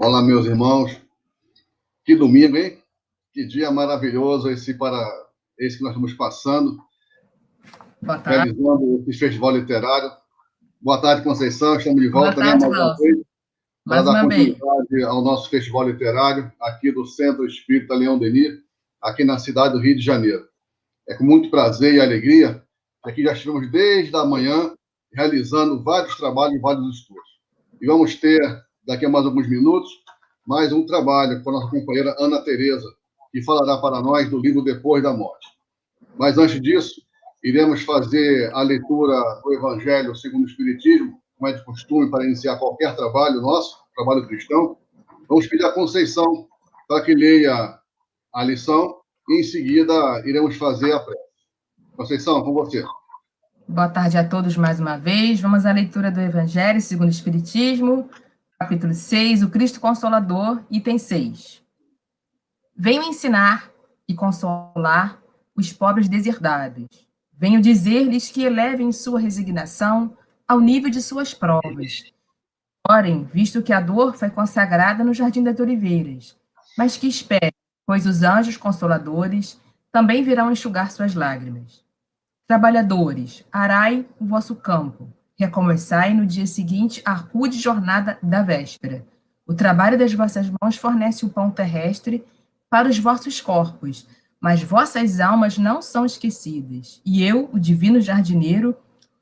Olá, meus irmãos. Que domingo, hein? Que dia maravilhoso esse que nós estamos passando, realizando esse festival literário. Boa tarde, Conceição. Estamos de volta, Boa tarde, mais uma vez, para dar continuidade ao nosso festival literário aqui do Centro Espírita Leão Denis, aqui na cidade do Rio de Janeiro. É com muito prazer e alegria que aqui já estivemos desde a manhã realizando vários trabalhos e vários estudos. E vamos ter, daqui a mais alguns minutos, mais um trabalho com a nossa companheira Ana Tereza, que falará para nós do livro Depois da Morte. Mas antes disso, iremos fazer a leitura do Evangelho segundo o Espiritismo, como é de costume para iniciar qualquer trabalho nosso, trabalho cristão. Vamos pedir a Conceição para que leia a lição e, em seguida, iremos fazer a prece. Conceição, com você. Boa tarde a todos mais uma vez. Vamos à leitura do Evangelho segundo o Espiritismo, capítulo 6, o Cristo Consolador, item 6. Venho ensinar e consolar os pobres deserdados. Venho dizer-lhes que elevem sua resignação ao nível de suas provas. Orem, visto que a dor foi consagrada no Jardim das Oliveiras, mas que esperem, pois os anjos consoladores também virão enxugar suas lágrimas. Trabalhadores, arai o vosso campo, recomeçai no dia seguinte a rude jornada da véspera. O trabalho das vossas mãos fornece o pão terrestre para os vossos corpos, mas vossas almas não são esquecidas, e eu, o divino jardineiro,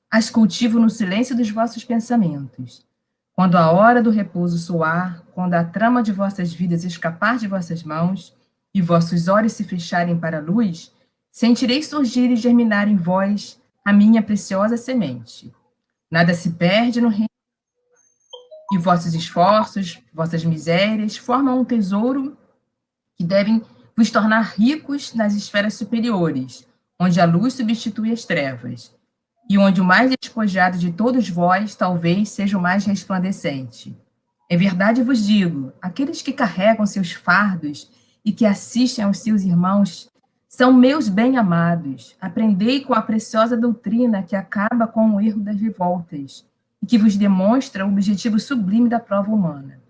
as cultivo no silêncio dos vossos pensamentos. Quando a hora do repouso soar, quando a trama de vossas vidas escapar de vossas mãos, e vossos olhos se fecharem para a luz, sentirei surgir e germinar em vós a minha preciosa semente. Nada se perde no reino, e vossos esforços, vossas misérias, formam um tesouro que devem vos tornar ricos nas esferas superiores, onde a luz substitui as trevas, e onde o mais despojado de todos vós talvez seja o mais resplandecente. Em verdade vos digo, aqueles que carregam seus fardos e que assistem aos seus irmãos são meus bem-amados. Aprendei com a preciosa doutrina que acaba com o erro das revoltas e que vos demonstra o objetivo sublime da prova humana.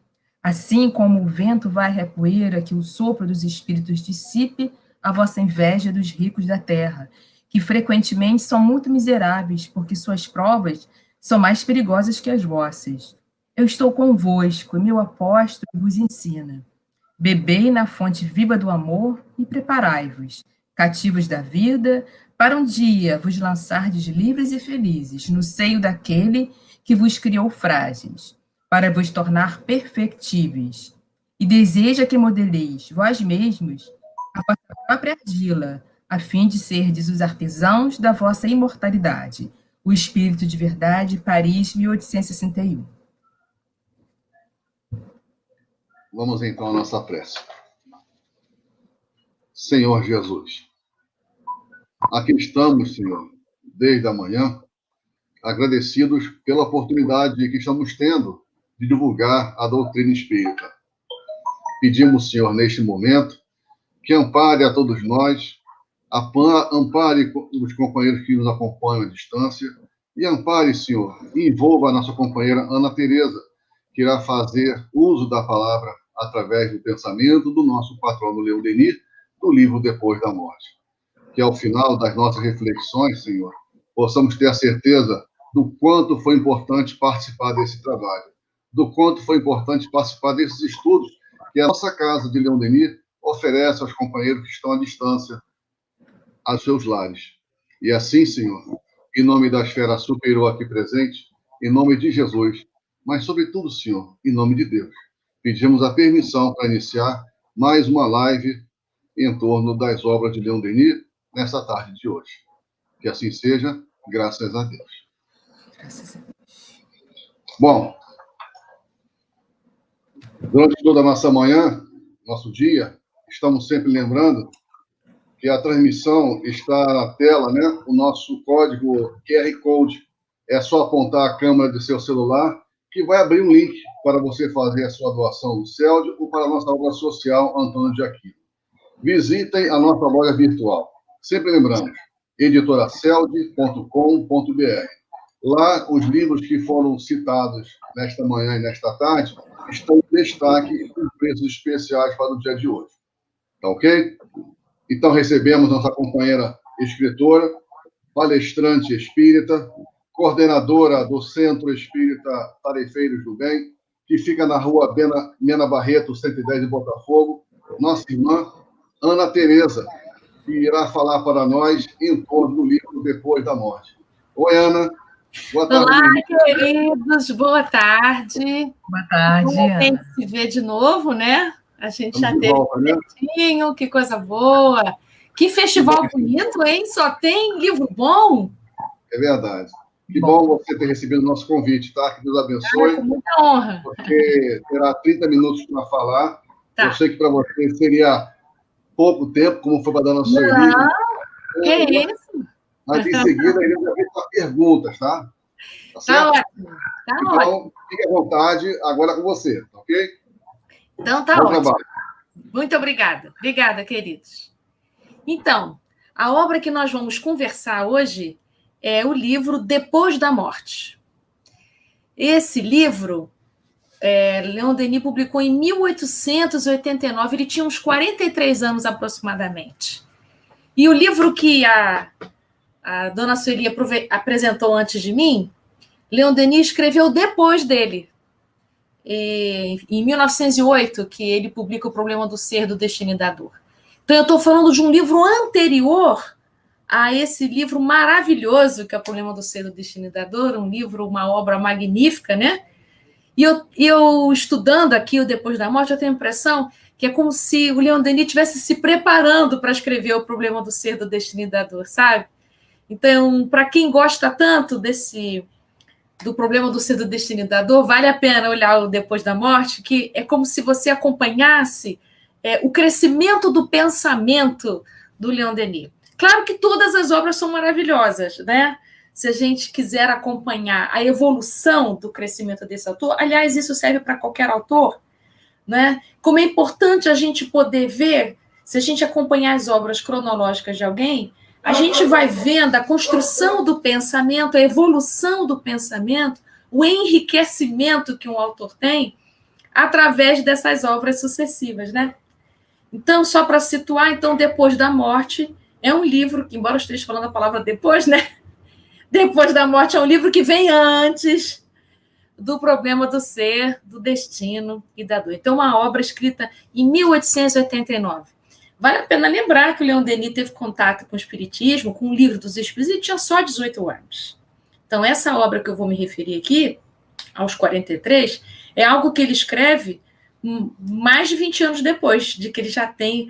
Assim como o vento varre a poeira que o sopro dos espíritos dissipe a vossa inveja dos ricos da terra, que frequentemente são muito miseráveis, porque suas provas são mais perigosas que as vossas. Eu estou convosco, e meu apóstolo vos ensina. Bebei na fonte viva do amor e preparai-vos, cativos da vida, para um dia vos lançardes livres e felizes no seio daquele que vos criou frágeis, para vos tornar perfectíveis. E deseja que modeleis vós mesmos a vossa própria argila, a fim de serdes os artesãos da vossa imortalidade. O Espírito de Verdade, Paris, 1861. Vamos então à nossa prece. Senhor Jesus, aqui estamos, Senhor, desde a manhã, agradecidos pela oportunidade que estamos tendo de divulgar a doutrina espírita. Pedimos, Senhor, neste momento, que ampare a todos nós, ampare os companheiros que nos acompanham à distância, e ampare, Senhor, e envolva a nossa companheira Ana Tereza, que irá fazer uso da palavra através do pensamento do nosso patrono Leão Denis, do livro Depois da Morte. Que ao final das nossas reflexões, Senhor, possamos ter a certeza do quanto foi importante participar desse trabalho, do quanto foi importante participar desses estudos que a nossa casa de Leão Denis oferece aos companheiros que estão à distância, aos seus lares. E assim, Senhor, em nome da esfera superior aqui presente, em nome de Jesus, mas, sobretudo, Senhor, em nome de Deus, pedimos a permissão para iniciar mais uma live em torno das obras de Leão Denis nessa tarde de hoje. Que assim seja, graças a Deus. Graças a Deus. Bom, durante toda a nossa manhã, nosso dia, estamos sempre lembrando que a transmissão está na tela, né? O nosso código QR Code. É só apontar a câmera do seu celular que vai abrir um link para você fazer a sua doação no CELD ou para a nossa obra social Antônio de Aquino. Visitem a nossa loja virtual. Sempre lembramos, editoraceld.com.br. Lá, os livros que foram citados nesta manhã e nesta tarde estão destaque com preços especiais para o dia de hoje. Tá ok? Então, recebemos nossa companheira escritora, palestrante espírita, coordenadora do Centro Espírita Tarefeiros do Bem, que fica na rua Mena Barreto, 110, de Botafogo, nossa irmã Ana Tereza, que irá falar para nós em torno do livro Depois da Morte. Oi, Ana. Boa tarde. Olá, queridos. Boa tarde. Boa tarde, Ana. A gente se vê de novo, né? A gente já teve volta, né? Que coisa boa. Que festival bonito, hein? Só tem livro bom. É verdade. Que bom você ter recebido o nosso convite, tá? Que Deus abençoe. Com muita honra. Porque terá 30 minutos para falar. Tá. Eu sei que para você seria pouco tempo, como foi para dar nosso livro. Que isso? Mas em seguida iremos abrir para perguntas, tá? Tá ótimo. Tá então, ótimo. Fique à vontade, agora com você, tá ok? Então tá Bom ótimo. trabalho. Muito obrigada. Obrigada, queridos. Então, a obra que nós vamos conversar hoje é o livro Depois da Morte. Esse livro, Leon Denis publicou em 1889, ele tinha uns 43 anos aproximadamente. E o livro que a dona Sueli apresentou antes de mim, Leon Denis escreveu depois dele. Em 1908, que ele publica O Problema do Ser, do Destino e da Dor. Então, eu estou falando de um livro anterior a esse livro maravilhoso, que é O Problema do Ser, do Destino e da Dor, um livro, uma obra magnífica, né? E eu estudando aqui o Depois da Morte, eu tenho a impressão que é como se o Leon Denis estivesse se preparando para escrever O Problema do Ser, do Destino e da Dor, sabe? Então, para quem gosta tanto do Problema do Ser, do Destino e da Dor, vale a pena olhar o Depois da Morte, que é como se você acompanhasse o crescimento do pensamento do Leon Denis. Claro que todas as obras são maravilhosas, né? Se a gente quiser acompanhar a evolução do crescimento desse autor, aliás, isso serve para qualquer autor, né? Como é importante a gente poder ver, se a gente acompanhar as obras cronológicas de alguém, a gente vai vendo a construção do pensamento, a evolução do pensamento, o enriquecimento que um autor tem através dessas obras sucessivas, né? Então, só para situar, então, Depois da Morte é um livro que, embora eu esteja falando a palavra depois, né? Depois da Morte é um livro que vem antes do Problema do Ser, do Destino e da Dor. Então, uma obra escrita em 1889. Vale a pena lembrar que o Leon Denis teve contato com o Espiritismo, com o Livro dos Espíritos, e tinha só 18 anos. Então, essa obra que eu vou me referir aqui, aos 43, é algo que ele escreve mais de 20 anos depois, de que ele já tem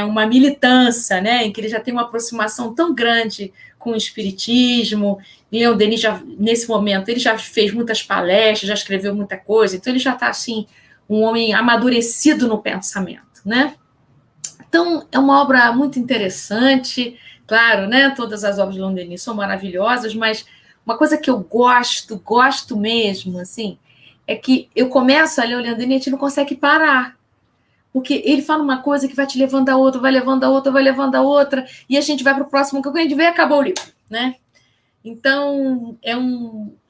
uma militância, né, em que ele já tem uma aproximação tão grande com o Espiritismo. Leon Denis, nesse momento, ele já fez muitas palestras, já escreveu muita coisa, então ele já está, assim, um homem amadurecido no pensamento, né? Então, é uma obra muito interessante, claro, né? Todas as obras de Leon Denis são maravilhosas, mas uma coisa que eu gosto mesmo, assim, é que eu começo a ler o Leon Denis e a gente não consegue parar, porque ele fala uma coisa que vai te levando a outra, vai levando a outra, vai levando a outra, e a gente vai para o próximo, que a gente vê e acabou o livro, né? Então,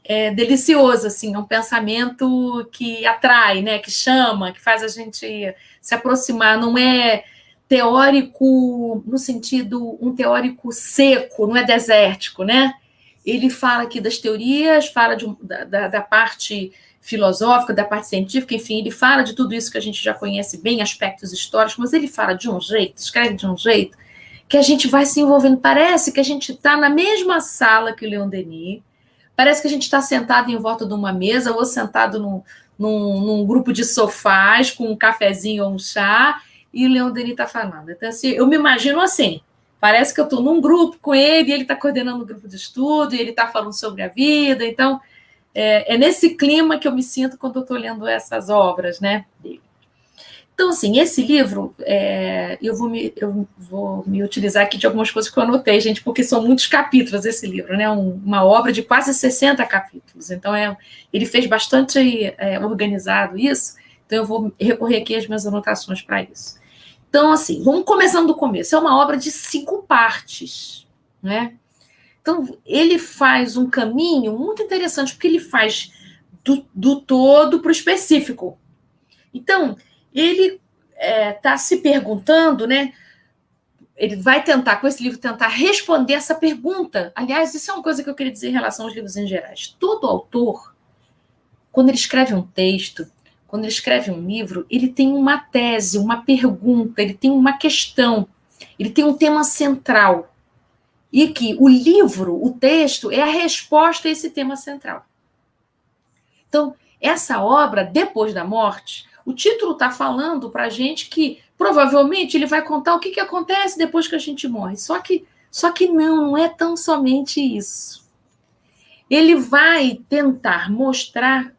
é delicioso, assim, é um pensamento que atrai, né? Que chama, que faz a gente se aproximar, não é teórico no sentido, um teórico seco, não é desértico, né? Ele fala aqui das teorias, fala da parte filosófica, da parte científica, enfim, ele fala de tudo isso que a gente já conhece bem, aspectos históricos, mas ele fala de um jeito, escreve de um jeito, que a gente vai se envolvendo. Parece que a gente está na mesma sala que o Leon Denis, parece que a gente está sentado em volta de uma mesa ou sentado num grupo de sofás com um cafezinho ou um chá, e o Leon Denis está falando. Então, assim, eu me imagino assim, parece que eu estou num grupo com ele, e ele está coordenando um grupo de estudo, e ele está falando sobre a vida. Então, é nesse clima que eu me sinto quando eu estou lendo essas obras, né, dele. Então, assim, esse livro, eu vou me utilizar aqui de algumas coisas que eu anotei, gente, porque são muitos capítulos esse livro, né? Uma obra de quase 60 capítulos. Então, ele fez bastante organizado isso, então eu vou recorrer aqui às minhas anotações para isso. Então, assim, vamos começando do começo. É uma obra de 5 partes, né? Então, ele faz um caminho muito interessante, porque ele faz do todo para o específico. Então, ele está se perguntando, né? Ele vai tentar, com esse livro, tentar responder essa pergunta. Aliás, isso é uma coisa que eu queria dizer em relação aos livros em gerais. Todo autor, quando ele escreve um texto, quando ele escreve um livro, ele tem uma tese, uma pergunta, ele tem uma questão, ele tem um tema central. E que o livro, o texto, é a resposta a esse tema central. Então, essa obra, Depois da Morte, o título está falando para a gente que, provavelmente, ele vai contar o que acontece depois que a gente morre. Só que não é tão somente isso. Ele vai tentar mostrar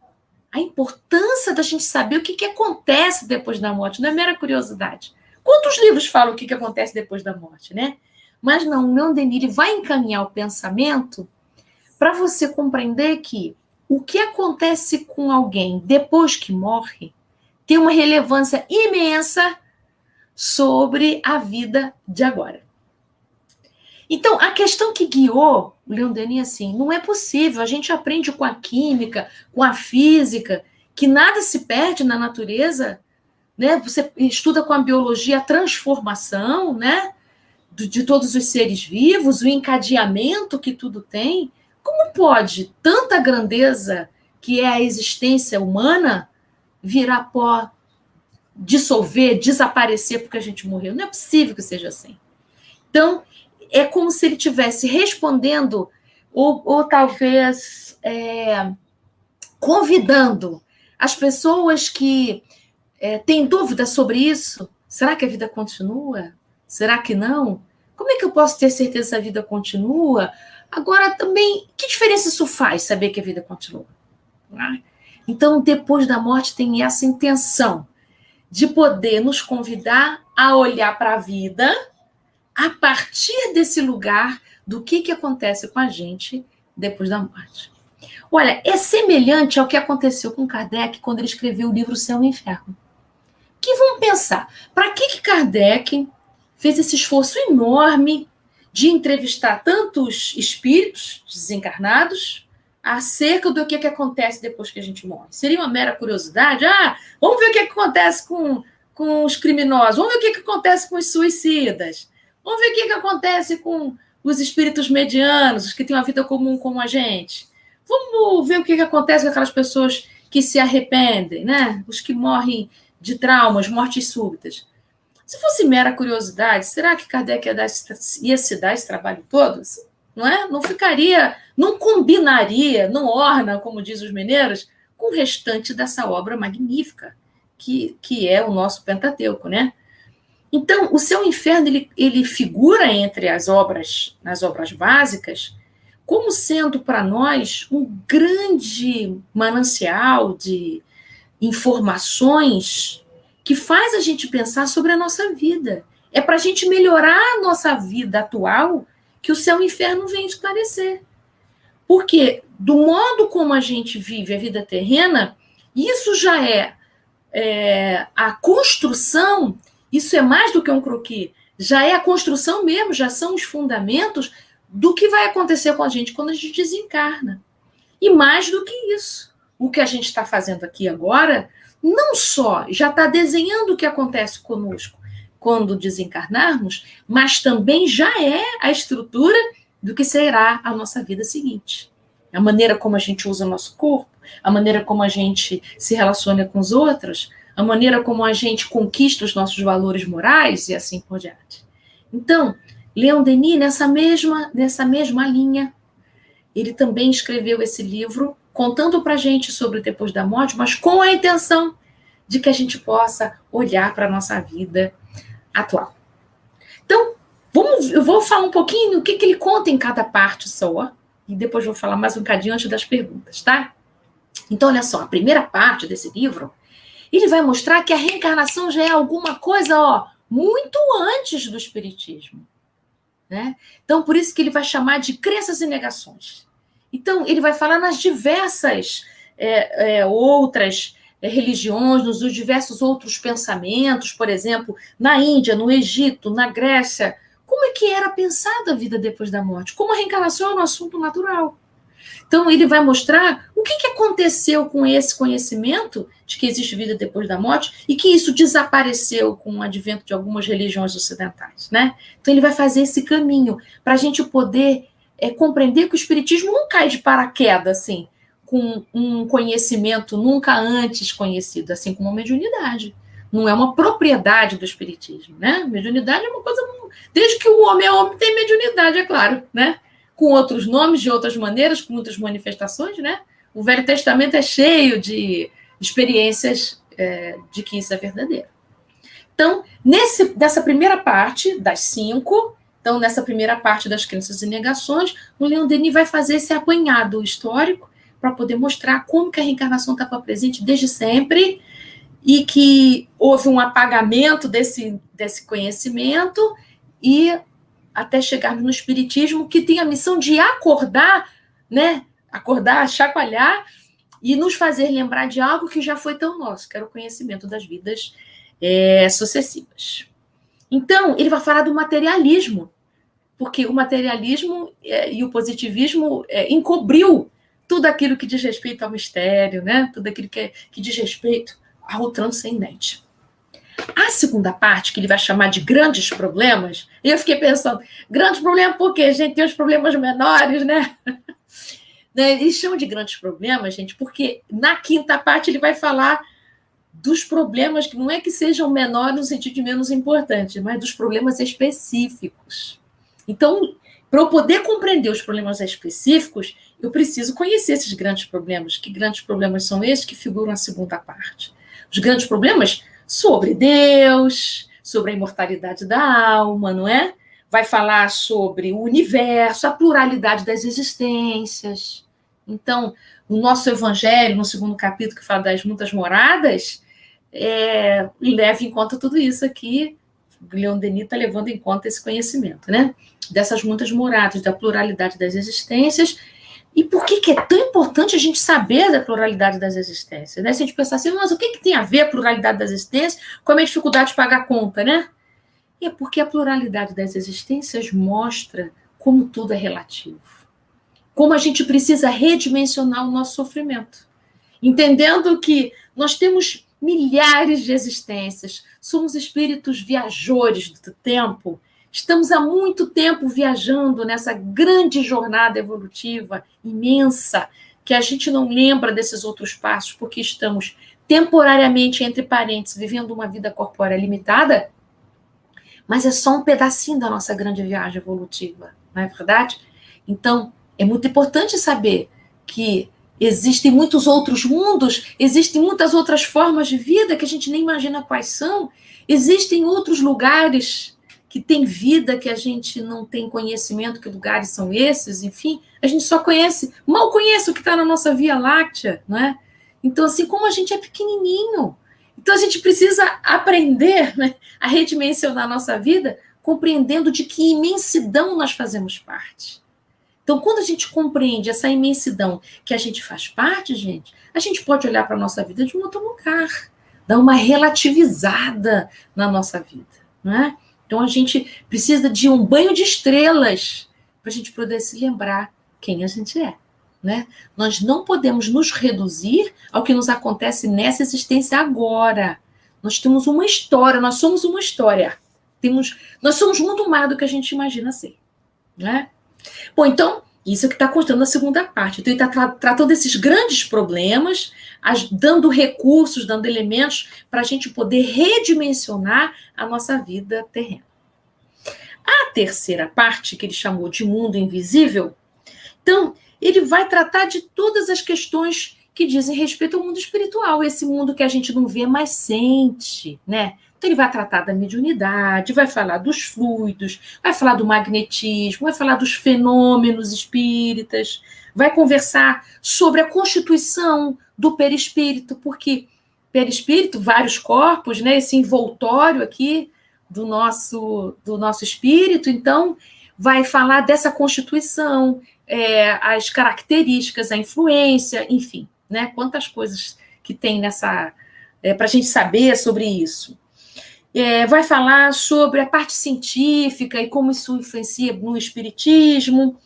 a importância da gente saber o que acontece depois da morte. Não é mera curiosidade. Quantos livros falam o que acontece depois da morte, né? Mas não, o Leon Denis ele vai encaminhar o pensamento para você compreender que o que acontece com alguém depois que morre tem uma relevância imensa sobre a vida de agora. Então, a questão que guiou o Leon Denis, assim, não é possível, a gente aprende com a química, com a física, que nada se perde na natureza, né? Você estuda com a biologia a transformação, né? De todos os seres vivos, o encadeamento que tudo tem. Como pode tanta grandeza que é a existência humana virar pó, dissolver, desaparecer porque a gente morreu? Não é possível que seja assim. Então, é como se ele estivesse respondendo ou talvez convidando as pessoas que têm dúvidas sobre isso. Será que a vida continua? Será que não? Como é que eu posso ter certeza que a vida continua? Agora, também, que diferença isso faz, saber que a vida continua? Então, depois da morte, tem essa intenção de poder nos convidar a olhar para a vida a partir desse lugar do que acontece com a gente depois da morte. Olha, é semelhante ao que aconteceu com Kardec quando ele escreveu o livro Céu e Inferno. Que vamos pensar, para que Kardec fez esse esforço enorme de entrevistar tantos espíritos desencarnados acerca do que acontece depois que a gente morre? Seria uma mera curiosidade? Vamos ver o que acontece com os criminosos, vamos ver o que acontece com os suicidas, vamos ver o que acontece com os espíritos medianos, os que têm uma vida comum como a gente. Vamos ver o que acontece com aquelas pessoas que se arrependem, né? Os que morrem de traumas, mortes súbitas. Se fosse mera curiosidade, será que Kardec ia se dar esse trabalho todo? Não é? Não ficaria, não combinaria, não orna, como diz os mineiros, com o restante dessa obra magnífica, que é o nosso Pentateuco, né? Então, o Céu e o Inferno, ele figura entre nas obras básicas, como sendo para nós um grande manancial de informações que faz a gente pensar sobre a nossa vida. É para a gente melhorar a nossa vida atual que o Céu e o Inferno vem esclarecer. Porque, do modo como a gente vive a vida terrena, isso já é a construção, isso é mais do que um croquis, já é a construção mesmo, já são os fundamentos do que vai acontecer com a gente quando a gente desencarna. E mais do que isso, o que a gente está fazendo aqui agora, não só já está desenhando o que acontece conosco quando desencarnarmos, mas também já é a estrutura do que será a nossa vida seguinte. A maneira como a gente usa o nosso corpo, a maneira como a gente se relaciona com os outros, a maneira como a gente conquista os nossos valores morais e assim por diante. Então, Leon Denis, nessa mesma linha, ele também escreveu esse livro contando para a gente sobre o depois da morte, mas com a intenção de que a gente possa olhar para a nossa vida atual. Então, eu vou falar um pouquinho o que ele conta em cada parte só, e depois vou falar mais um bocadinho antes das perguntas, tá? Então, olha só, a primeira parte desse livro, ele vai mostrar que a reencarnação já é alguma coisa, muito antes do espiritismo, né? Então, por isso que ele vai chamar de crenças e negações. Então, ele vai falar nas diversas outras religiões, nos diversos outros pensamentos, por exemplo, na Índia, no Egito, na Grécia, como é que era pensada a vida depois da morte? Como a reencarnação é um assunto natural. Então, ele vai mostrar o que aconteceu com esse conhecimento de que existe vida depois da morte e que isso desapareceu com o advento de algumas religiões ocidentais, né? Então, ele vai fazer esse caminho para a gente poder compreender que o Espiritismo não cai de paraquedas, assim, com um conhecimento nunca antes conhecido, assim como a mediunidade. Não é uma propriedade do Espiritismo, né? Mediunidade é uma coisa... Desde que o homem é homem, tem mediunidade, é claro, né? Com outros nomes, de outras maneiras, com muitas manifestações, né? O Velho Testamento é cheio de experiências de que isso é verdadeiro. Então, nessa primeira parte, das 5, então, nessa primeira parte das crenças e negações, o Leon Denis vai fazer esse apanhado histórico para poder mostrar como que a reencarnação estava presente desde sempre e que houve um apagamento desse conhecimento e até chegarmos no Espiritismo, que tem a missão de acordar, né? Acordar, chacoalhar e nos fazer lembrar de algo que já foi tão nosso, que era o conhecimento das vidas sucessivas. Então, ele vai falar do materialismo, porque o materialismo e o positivismo encobriu tudo aquilo que diz respeito ao mistério, né? Tudo aquilo que diz respeito ao transcendente. A segunda parte, que ele vai chamar de grandes problemas, eu fiquei pensando, grandes problemas por quê? A gente tem os problemas menores, né? Eles chamam de grandes problemas, gente, porque na quinta parte ele vai falar dos problemas que não é que sejam menores no sentido de menos importantes, mas dos problemas específicos. Então, para eu poder compreender os problemas específicos, eu preciso conhecer esses grandes problemas. Que grandes problemas são esses que figuram na segunda parte? Os grandes problemas sobre Deus, sobre a imortalidade da alma, não é? Vai falar sobre o universo, a pluralidade das existências. Então, o nosso evangelho, no segundo capítulo, que fala das muitas moradas, leva em conta tudo isso aqui. Leon Denis está levando em conta esse conhecimento, né? Dessas muitas moradas, da pluralidade das existências. E por que é tão importante a gente saber da pluralidade das existências? Né? Se a gente pensar assim, mas o que tem a ver a pluralidade das existências com a minha dificuldade de pagar a conta, né? E é porque a pluralidade das existências mostra como tudo é relativo. Como a gente precisa redimensionar o nosso sofrimento. Entendendo que nós temos milhares de existências, somos espíritos viajores do tempo, estamos há muito tempo viajando nessa grande jornada evolutiva imensa, que a gente não lembra desses outros passos, porque estamos temporariamente, entre parênteses, vivendo uma vida corpórea limitada, mas é só um pedacinho da nossa grande viagem evolutiva, não é verdade? Então, é muito importante saber que existem muitos outros mundos, existem muitas outras formas de vida que a gente nem imagina quais são, existem outros lugares que tem vida que a gente não tem conhecimento que lugares são esses, enfim, a gente só conhece, mal conhece o que está na nossa Via Láctea, não é? Então, assim, como a gente é pequenininho, então a gente precisa aprender, né, a redimensionar a nossa vida, compreendendo de que imensidão nós fazemos parte. Então, quando a gente compreende essa imensidão que a gente faz parte, gente, a gente pode olhar para a nossa vida de um outro lugar, dar uma relativizada na nossa vida, não é? Então, a gente precisa de um banho de estrelas para a gente poder se lembrar quem a gente é, né? Nós não podemos nos reduzir ao que nos acontece nessa existência agora. Nós temos uma história, nós somos uma história. Nós somos muito mais do que a gente imagina ser, né? Bom, então, isso é que está contando na segunda parte. Então, ele está tratando desses grandes problemas, dando recursos, dando elementos para a gente poder redimensionar a nossa vida terrena. A terceira parte, que ele chamou de mundo invisível, então, ele vai tratar de todas as questões que dizem respeito ao mundo espiritual, esse mundo que a gente não vê, mas sente, né? Então, ele vai tratar da mediunidade, vai falar dos fluidos, vai falar do magnetismo, vai falar dos fenômenos espíritas, vai conversar sobre a constituição do perispírito, porque perispírito, vários corpos, né? Esse envoltório aqui do nosso espírito, então, vai falar dessa constituição, as características, a influência, enfim, né? Quantas coisas que tem nessa... para a gente saber sobre isso. Vai falar sobre a parte científica e como isso influencia no espiritismo.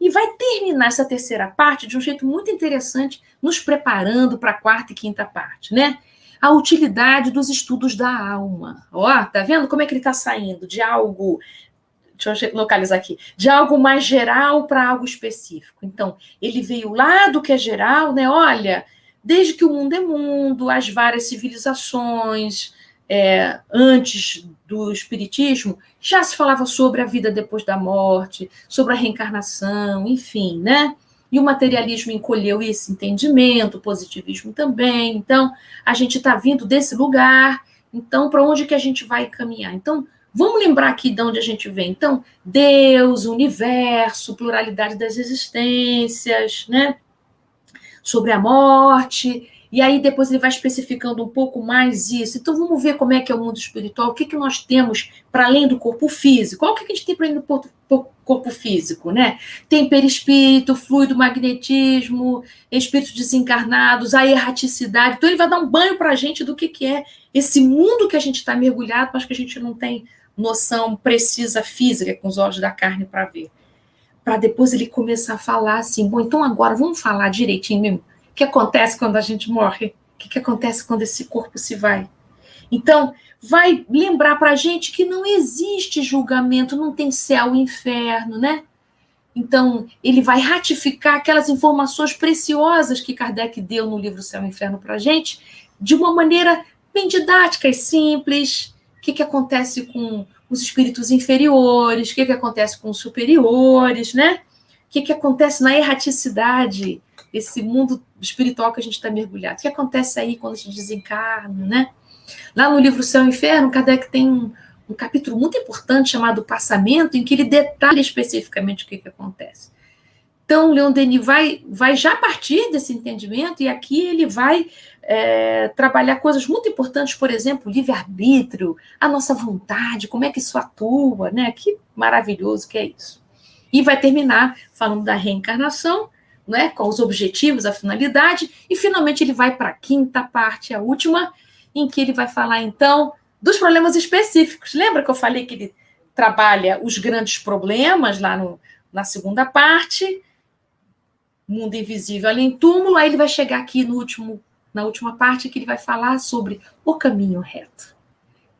e vai terminar essa terceira parte de um jeito muito interessante, nos preparando para a quarta e quinta parte, né? A utilidade dos estudos da alma. Ó, tá vendo como é que ele está saindo de algo, deixa eu localizar aqui, de algo mais geral para algo específico. Então, ele veio lá do que é geral, né? Olha, desde que o mundo é mundo, as várias civilizações, antes do espiritismo, já se falava sobre a vida depois da morte, sobre a reencarnação, enfim, né? E o materialismo encolheu esse entendimento, o positivismo também. Então, a gente está vindo desse lugar. Então, para onde que a gente vai caminhar? Então, vamos lembrar aqui de onde a gente vem. Então, Deus, universo, pluralidade das existências, né? Sobre a morte. E aí, depois ele vai especificando um pouco mais isso. Então, vamos ver como é que é o mundo espiritual, o que, que nós temos para além do corpo físico. Olha o que a gente tem para além do corpo físico, né? Tem perispírito, fluido, magnetismo, espíritos desencarnados, a erraticidade. Então, ele vai dar um banho para a gente do que é esse mundo que a gente está mergulhado, mas que a gente não tem noção precisa física, com os olhos da carne para ver. Para depois ele começar a falar assim, bom, então agora vamos falar direitinho mesmo. O que acontece quando a gente morre? O que acontece quando esse corpo se vai? Então, vai lembrar para a gente que não existe julgamento, não tem céu e inferno, né? Então, ele vai ratificar aquelas informações preciosas que Kardec deu no livro Céu e Inferno para a gente, de uma maneira bem didática e simples. O que acontece com os espíritos inferiores? O que acontece com os superiores, né? O que acontece na erraticidade, esse mundo espiritual que a gente está mergulhado? O que acontece aí quando a gente desencarna, né? Lá no livro Céu e Inferno, Kardec tem um capítulo muito importante chamado Passamento, em que ele detalha especificamente o que acontece. Então, Leon Denis vai já partir desse entendimento, e aqui ele vai trabalhar coisas muito importantes, por exemplo, o livre-arbítrio, a nossa vontade, como é que isso atua, né? Que maravilhoso que é isso. E vai terminar falando da reencarnação, né, com os objetivos, a finalidade, e finalmente ele vai para a quinta parte, a última, em que ele vai falar, então, dos problemas específicos. Lembra que eu falei que ele trabalha os grandes problemas lá na segunda parte, mundo invisível além túmulo, aí ele vai chegar aqui na última parte, que ele vai falar sobre o caminho reto.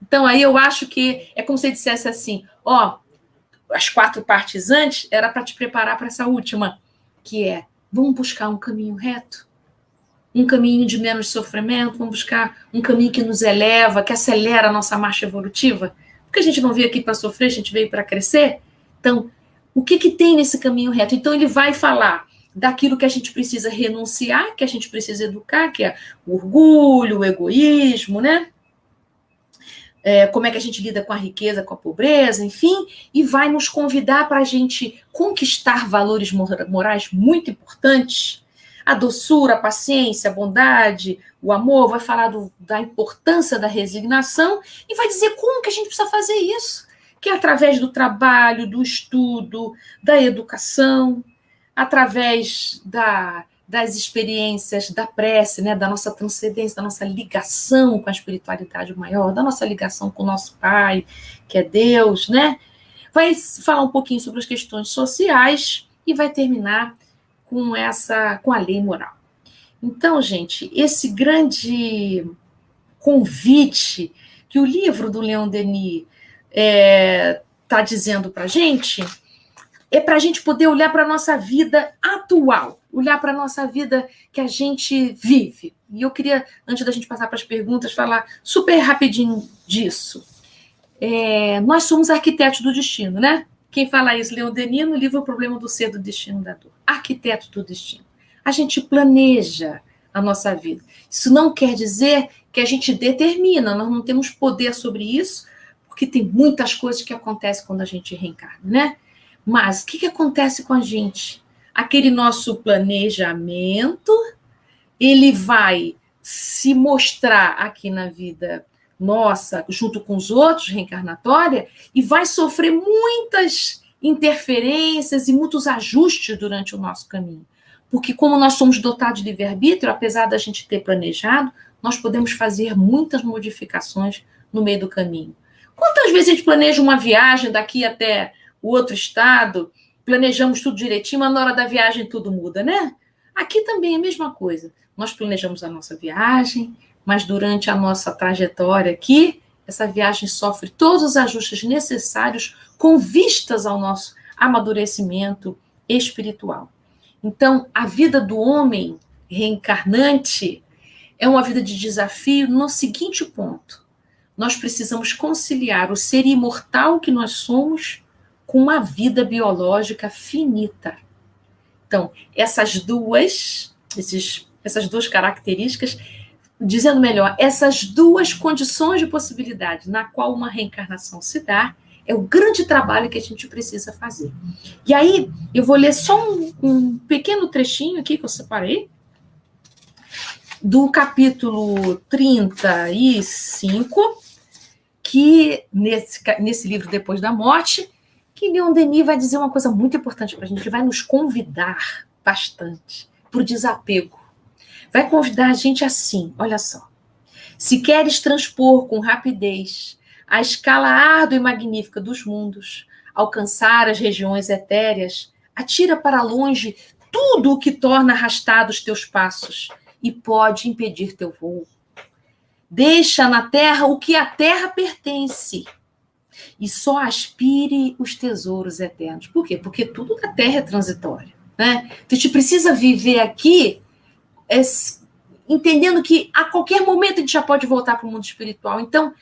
Então, aí eu acho que é como se ele dissesse assim, as 4 partes antes era para te preparar para essa última, que é, vamos buscar um caminho reto, um caminho de menos sofrimento, vamos buscar um caminho que nos eleva, que acelera a nossa marcha evolutiva, porque a gente não veio aqui para sofrer, a gente veio para crescer. Então, o que tem nesse caminho reto? Então, ele vai falar daquilo que a gente precisa renunciar, que a gente precisa educar, que é o orgulho, o egoísmo, né? Como é que a gente lida com a riqueza, com a pobreza, enfim, e vai nos convidar para a gente conquistar valores morais muito importantes, a doçura, a paciência, a bondade, o amor, vai falar da importância da resignação e vai dizer como que a gente precisa fazer isso, que é através do trabalho, do estudo, da educação, através das experiências da prece, né, da nossa transcendência, da nossa ligação com a espiritualidade maior, da nossa ligação com o nosso Pai, que é Deus, vai falar um pouquinho sobre as questões sociais e vai terminar com a lei moral. Então, gente, esse grande convite que o livro do Leon Denis está dizendo para a gente é para a gente poder olhar para a nossa vida atual, olhar para a nossa vida que a gente vive. E eu queria, antes da gente passar para as perguntas, falar super rapidinho disso. Nós somos arquitetos do destino, né? Quem fala isso, Leon Denis, no livro O Problema do Ser, do Destino da Dor. Arquiteto do destino. A gente planeja a nossa vida. Isso não quer dizer que a gente determina, nós não temos poder sobre isso, porque tem muitas coisas que acontecem quando a gente reencarna, né? Mas o que acontece com a gente? Aquele nosso planejamento, ele vai se mostrar aqui na vida nossa, junto com os outros, reencarnatória, e vai sofrer muitas interferências e muitos ajustes durante o nosso caminho. Porque como nós somos dotados de livre-arbítrio, apesar da gente ter planejado, nós podemos fazer muitas modificações no meio do caminho. Quantas vezes a gente planeja uma viagem daqui até o outro estado planejamos tudo direitinho, mas na hora da viagem tudo muda, né? Aqui também é a mesma coisa. Nós planejamos a nossa viagem, mas durante a nossa trajetória aqui, essa viagem sofre todos os ajustes necessários com vistas ao nosso amadurecimento espiritual. Então, a vida do homem reencarnante é uma vida de desafio no seguinte ponto: nós precisamos conciliar o ser imortal que nós somos com uma vida biológica finita. Então, essas duas características, dizendo melhor, essas duas condições de possibilidade na qual uma reencarnação se dá, é o grande trabalho que a gente precisa fazer. E aí, eu vou ler só um pequeno trechinho aqui que eu separei, do capítulo 35, que nesse livro Depois da Morte, que Leon Denis vai dizer uma coisa muito importante para a gente, ele vai nos convidar bastante para o desapego. Vai convidar a gente assim, olha só. Se queres transpor com rapidez a escala árdua e magnífica dos mundos, alcançar as regiões etéreas, atira para longe tudo o que torna arrastados teus passos e pode impedir teu voo. Deixa na terra o que à terra pertence e só aspire os tesouros eternos. Por quê? Porque tudo da terra é transitório, né? Então, a gente precisa viver aqui entendendo que a qualquer momento a gente já pode voltar para o mundo espiritual. Então,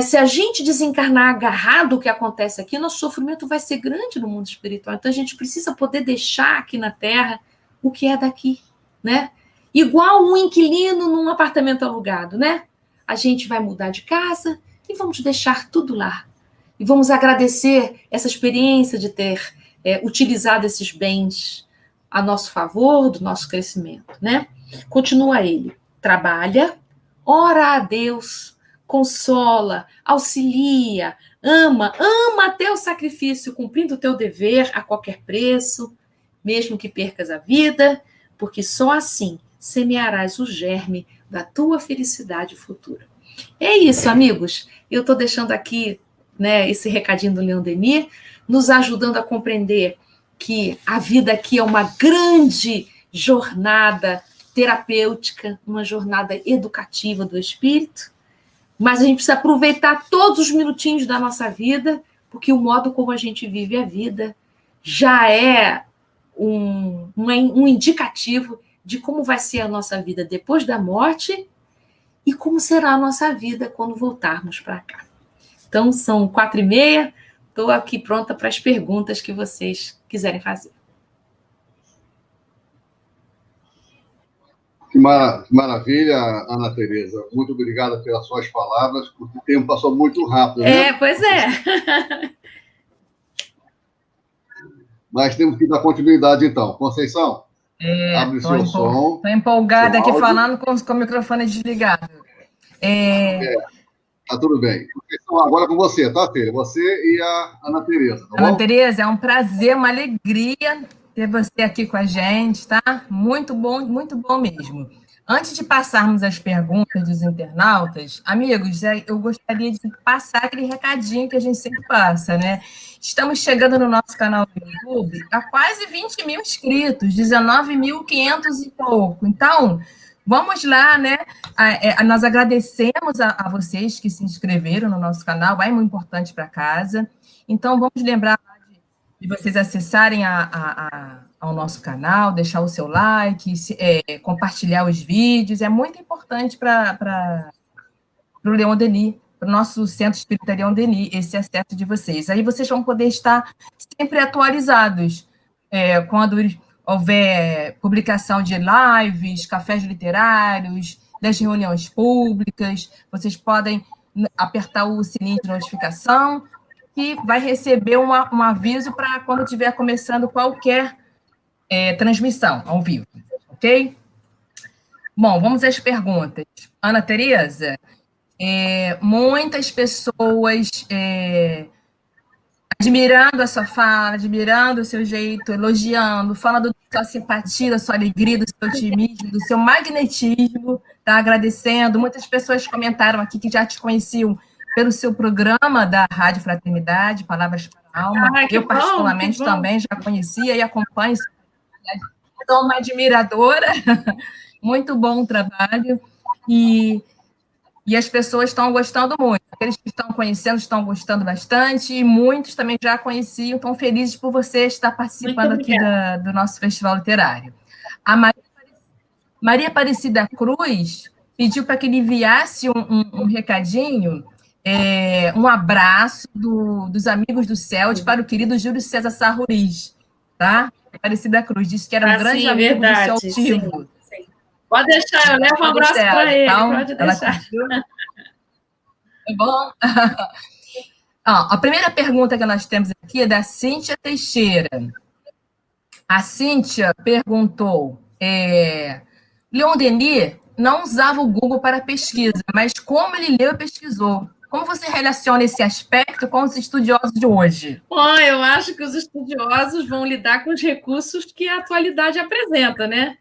se a gente desencarnar agarrado o que acontece aqui, nosso sofrimento vai ser grande no mundo espiritual. Então, a gente precisa poder deixar aqui na terra o que é daqui, né? Igual um inquilino num apartamento alugado, né? A gente vai mudar de casa e vamos deixar tudo lá. E vamos agradecer essa experiência de ter utilizado esses bens a nosso favor, do nosso crescimento, né? Continua ele. Trabalha, ora a Deus, consola, auxilia, ama até o sacrifício, cumprindo o teu dever a qualquer preço, mesmo que percas a vida, porque só assim semearás o germe da tua felicidade futura. É isso, amigos. Eu estou deixando aqui, né, esse recadinho do Leon Denis, nos ajudando a compreender que a vida aqui é uma grande jornada terapêutica, uma jornada educativa do espírito, mas a gente precisa aproveitar todos os minutinhos da nossa vida, porque o modo como a gente vive a vida já é um indicativo de como vai ser a nossa vida depois da morte e como será a nossa vida quando voltarmos para cá. Então, são 4h30, estou aqui pronta para as perguntas que vocês quiserem fazer. Que maravilha, Ana Tereza. Muito obrigada pelas suas palavras, porque o tempo passou muito rápido, né? Pois é. Mas temos que dar continuidade, então. Conceição, abre seu som. Estou empolgada aqui falando com o microfone desligado. Tá tudo bem. Conceição, agora com você, tá, filha? Você e a Ana Tereza, tá bom? Ana Tereza, é um prazer, uma alegria ter você aqui com a gente, tá? Muito bom mesmo. Antes de passarmos às perguntas dos internautas, amigos, eu gostaria de passar aquele recadinho que a gente sempre passa, né? Estamos chegando no nosso canal do YouTube a quase 20 mil inscritos, 19.500 e pouco. Então, vamos lá, né? Nós agradecemos a vocês que se inscreveram no nosso canal, é muito importante para casa. Então, vamos lembrar de vocês acessarem ao nosso canal, deixar o seu like, compartilhar os vídeos, é muito importante para o Leon Denis, para o nosso Centro Espírita Leon Denis, esse acesso de vocês. Aí vocês vão poder estar sempre atualizados, quando houver publicação de lives, cafés literários, das reuniões públicas, vocês podem apertar o sininho de notificação, que vai receber um aviso para quando estiver começando qualquer transmissão ao vivo, ok? Bom, vamos às perguntas. Ana Tereza, muitas pessoas admirando a sua fala, admirando o seu jeito, elogiando, falando da sua simpatia, da sua alegria, do seu otimismo, do seu magnetismo, tá? Agradecendo. Muitas pessoas comentaram aqui que já te conheciam pelo seu programa da Rádio Fraternidade, Palavras para Calma. Eu, particularmente, também já conhecia e acompanho. Sou uma admiradora. Muito bom o trabalho. E as pessoas estão gostando muito. Aqueles que estão conhecendo estão gostando bastante, e muitos também já conheciam, estão felizes por você estar participando aqui do nosso festival literário. A Maria Aparecida Cruz pediu para que ele enviasse um recadinho, um abraço dos amigos do CELT para o querido Júlio César Sarruris, tá? Aparecida Cruz disse que era um grande amigo do Celtivo. Sim. Pode deixar, eu levo um abraço para ele, então, pode deixar. Tá bom? A primeira pergunta que nós temos aqui é da Cíntia Teixeira. A Cíntia perguntou, Leon Denis não usava o Google para pesquisa, mas como ele leu e pesquisou? Como você relaciona esse aspecto com os estudiosos de hoje? Bom, eu acho que os estudiosos vão lidar com os recursos que a atualidade apresenta, né?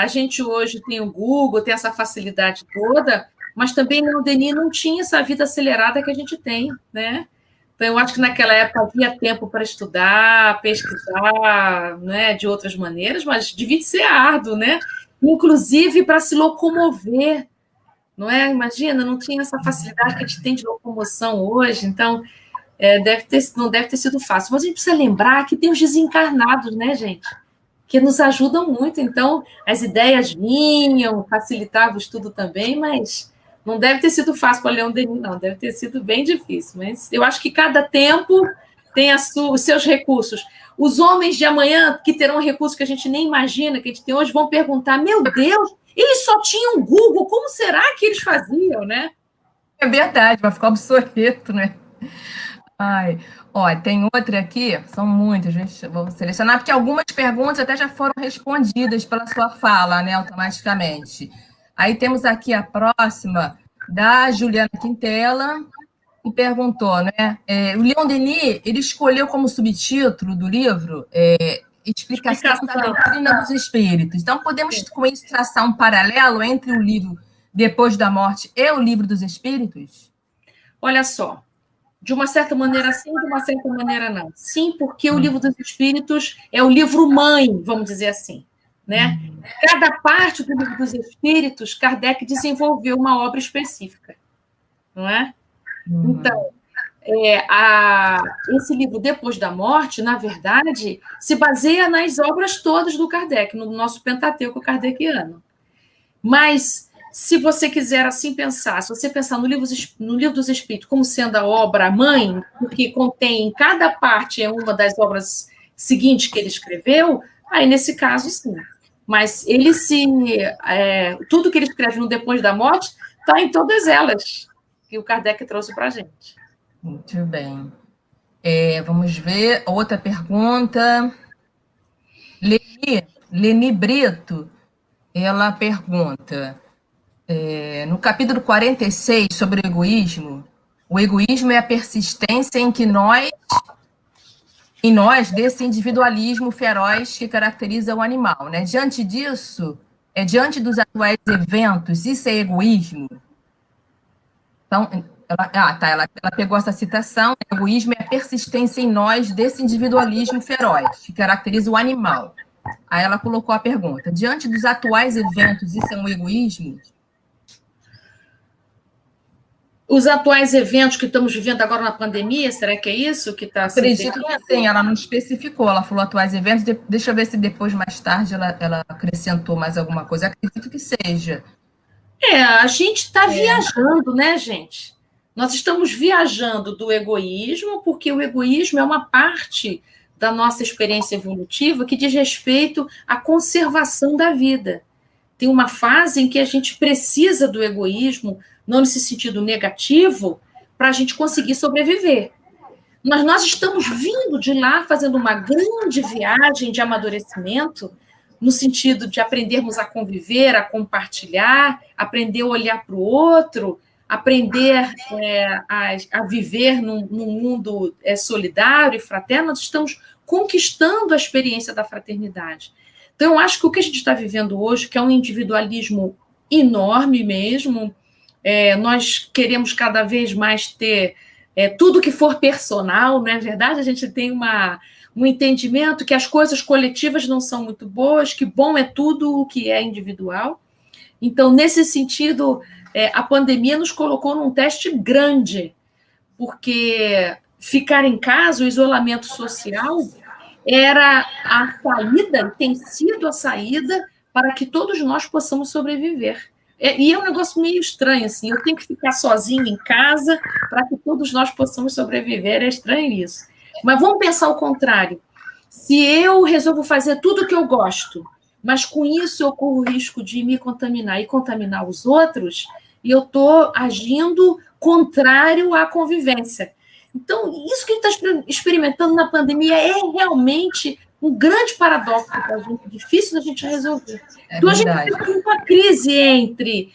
A gente hoje tem o Google, tem essa facilidade toda, mas também o Denis não tinha essa vida acelerada que a gente tem, né? Então, eu acho que naquela época havia tempo para estudar, pesquisar, né, de outras maneiras, mas devia ser árduo, né? Inclusive para se locomover, não é? Imagina, não tinha essa facilidade que a gente tem de locomoção hoje, então não deve ter sido fácil. Mas a gente precisa lembrar que tem os desencarnados, né, gente? Que nos ajudam muito. Então, as ideias vinham, facilitava o estudo também, mas não deve ter sido fácil para Leon Denis, não. Deve ter sido bem difícil. Mas eu acho que cada tempo tem os seus recursos. Os homens de amanhã, que terão recursos que a gente nem imagina, que a gente tem hoje, vão perguntar, meu Deus, eles só tinham Google, como será que eles faziam, né? É verdade, vai ficar obsoleto, né? Ai, tem outra aqui, são muitas, gente, vou selecionar, porque algumas perguntas até já foram respondidas pela sua fala, né, automaticamente. Aí temos aqui a próxima, da Juliana Quintela, que perguntou, né, o Leon Denis, ele escolheu como subtítulo do livro Explicação da Doutrina dos Espíritos. Então, podemos, com isso, traçar um paralelo entre o livro Depois da Morte e o Livro dos Espíritos? Olha só, de uma certa maneira sim, de uma certa maneira não. Sim, porque o Livro dos Espíritos é o livro-mãe, vamos dizer assim, né? Cada parte do Livro dos Espíritos, Kardec desenvolveu uma obra específica, não é? Então, esse livro, Depois da Morte, na verdade, se baseia nas obras todas do Kardec, no nosso Pentateuco kardeciano. Mas, se você quiser assim pensar, se você pensar no livro dos Espíritos como sendo a obra-mãe, porque contém, em cada parte, uma das obras seguintes que ele escreveu, aí, nesse caso, sim. Mas tudo que ele escreve no Depois da Morte está em todas elas que o Kardec trouxe para a gente. Muito bem. Vamos ver outra pergunta. Leni Brito, ela pergunta, no capítulo 46, sobre o egoísmo é a persistência em nós desse individualismo feroz que caracteriza o animal, né? Diante disso, diante dos atuais eventos, isso é egoísmo? Então, ela pegou essa citação, egoísmo é a persistência em nós desse individualismo feroz, que caracteriza o animal. Aí ela colocou a pergunta, diante dos atuais eventos, isso é um egoísmo? Os atuais eventos que estamos vivendo agora na pandemia, será que é isso que está se Acredito que sim, ela não especificou, ela falou atuais eventos, deixa eu ver se depois, mais tarde, ela acrescentou mais alguma coisa, acredito que seja. A gente está viajando, né, gente? Nós estamos viajando do egoísmo, porque o egoísmo é uma parte da nossa experiência evolutiva que diz respeito à conservação da vida. Tem uma fase em que a gente precisa do egoísmo, não nesse sentido negativo, para a gente conseguir sobreviver. Mas nós estamos vindo de lá, fazendo uma grande viagem de amadurecimento, no sentido de aprendermos a conviver, a compartilhar, aprender a olhar para o outro, aprender a viver num mundo solidário e fraterno. Nós estamos conquistando a experiência da fraternidade. Então, eu acho que o que a gente está vivendo hoje, que é um individualismo enorme mesmo, nós queremos cada vez mais ter tudo que for personal, não é verdade? A gente tem um entendimento que as coisas coletivas não são muito boas, que bom é tudo o que é individual. Então, nesse sentido, a pandemia nos colocou num teste grande, porque ficar em casa, o isolamento social, era a saída, tem sido a saída para que todos nós possamos sobreviver. E é um negócio meio estranho, assim, eu tenho que ficar sozinho em casa para que todos nós possamos sobreviver, é estranho isso. Mas vamos pensar o contrário. Se eu resolvo fazer tudo o que eu gosto, mas com isso eu corro o risco de me contaminar e contaminar os outros, e eu estou agindo contrário à convivência. Então, isso que a gente está experimentando na pandemia é realmente um grande paradoxo para a gente, difícil da gente resolver. Então, a gente tem uma crise entre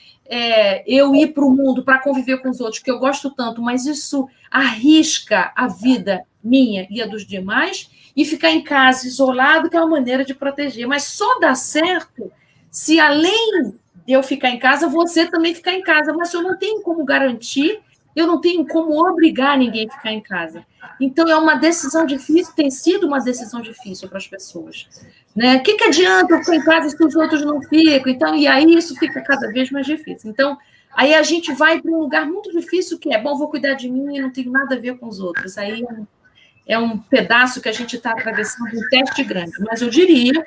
eu ir para o mundo para conviver com os outros, que eu gosto tanto, mas isso arrisca a vida minha e a dos demais, e ficar em casa isolado, que é uma maneira de proteger. Mas só dá certo se, além de eu ficar em casa, você também ficar em casa. Mas eu não tenho como garantir, eu não tenho como obrigar ninguém a ficar em casa. Então, é uma decisão difícil, tem sido uma decisão difícil para as pessoas. Né? O que adianta eu ficar em casa se os outros não ficam? Então, e aí isso fica cada vez mais difícil. Então, aí a gente vai para um lugar muito difícil, que é, bom, vou cuidar de mim e não tenho nada a ver com os outros. Aí é um pedaço que a gente está atravessando, um teste grande. Mas eu diria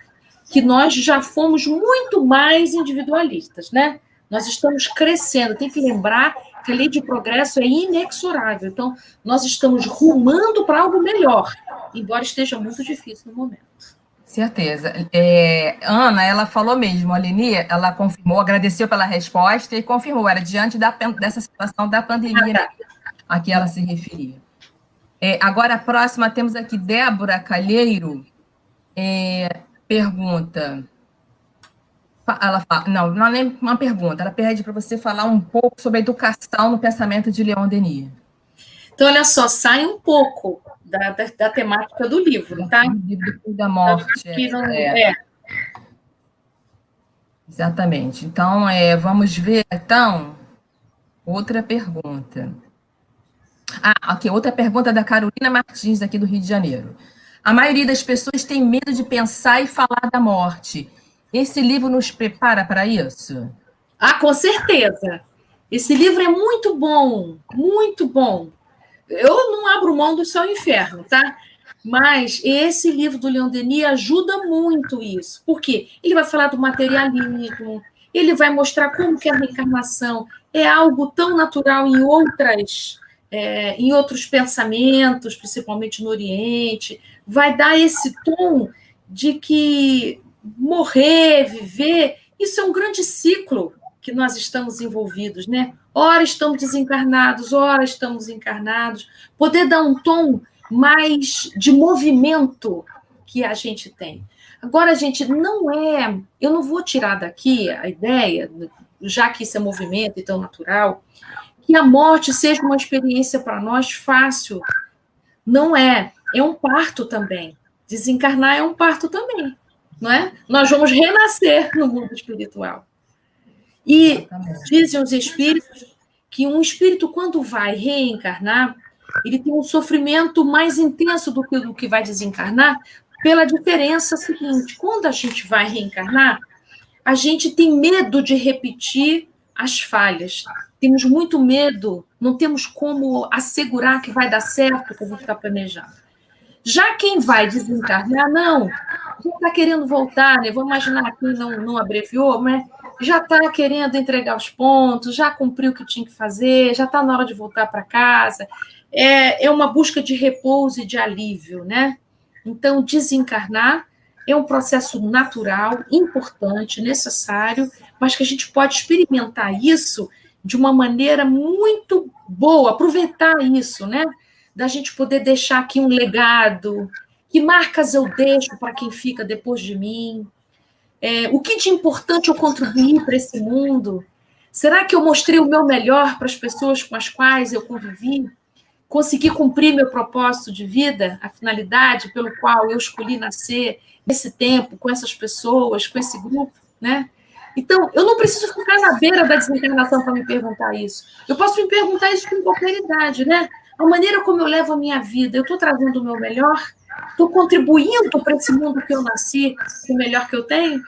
que nós já fomos muito mais individualistas, né? Nós estamos crescendo. Tem que lembrar que a lei de progresso é inexorável. Então, nós estamos rumando para algo melhor, embora esteja muito difícil no momento. Certeza. Ana, ela falou mesmo, a Leni, ela confirmou, agradeceu pela resposta e confirmou, era diante dessa situação da pandemia a que ela se referia. Agora, a próxima, temos aqui Débora Calheiro, pergunta... Ela fala, não é nem uma pergunta, ela pede para você falar um pouco sobre a educação no pensamento de Leon Denis. Então, olha só, sai um pouco da temática do livro, tá? Depois da morte. Exatamente. Então, vamos ver, então, outra pergunta. Ok, outra pergunta da Carolina Martins, aqui do Rio de Janeiro. A maioria das pessoas tem medo de pensar e falar da morte. Esse livro nos prepara para isso? Com certeza. Esse livro é muito bom, muito bom. Eu não abro mão do Céu e Inferno, tá? Mas esse livro do Leon Denis ajuda muito isso. Por quê? Ele vai falar do materialismo, ele vai mostrar como que a reencarnação é algo tão natural em outros pensamentos, principalmente no Oriente. Vai dar esse tom de que morrer, viver, isso é um grande ciclo que nós estamos envolvidos, né? Ora estamos desencarnados, ora estamos encarnados. Poder dar um tom mais de movimento que a gente tem. Agora, gente, eu não vou tirar daqui a ideia, já que isso é movimento e tão natural, que a morte seja uma experiência para nós fácil. Não é. É um parto também. Desencarnar é um parto também. Não é? Nós vamos renascer no mundo espiritual. E dizem os espíritos que um espírito, quando vai reencarnar, ele tem um sofrimento mais intenso do que o que vai desencarnar, pela diferença seguinte: quando a gente vai reencarnar, a gente tem medo de repetir as falhas. Temos muito medo, não temos como assegurar que vai dar certo o que a gente está planejando. Já quem vai desencarnar, não, já está querendo voltar, né? Vou imaginar que não abreviou, mas já está querendo entregar os pontos, já cumpriu o que tinha que fazer, já está na hora de voltar para casa. É uma busca de repouso e de alívio, né? Então, desencarnar é um processo natural, importante, necessário, mas que a gente pode experimentar isso de uma maneira muito boa, aproveitar isso, né? Da gente poder deixar aqui um legado, que marcas eu deixo para quem fica depois de mim, o que de importante eu contribuí para esse mundo, será que eu mostrei o meu melhor para as pessoas com as quais eu convivi, consegui cumprir meu propósito de vida, a finalidade pelo qual eu escolhi nascer nesse tempo, com essas pessoas, com esse grupo, né? Então, eu não preciso ficar na beira da desencarnação para me perguntar isso. Eu posso me perguntar isso com qualquer idade, né? A maneira como eu levo a minha vida, eu estou trazendo o meu melhor? Estou contribuindo para esse mundo que eu nasci, com o melhor que eu tenho?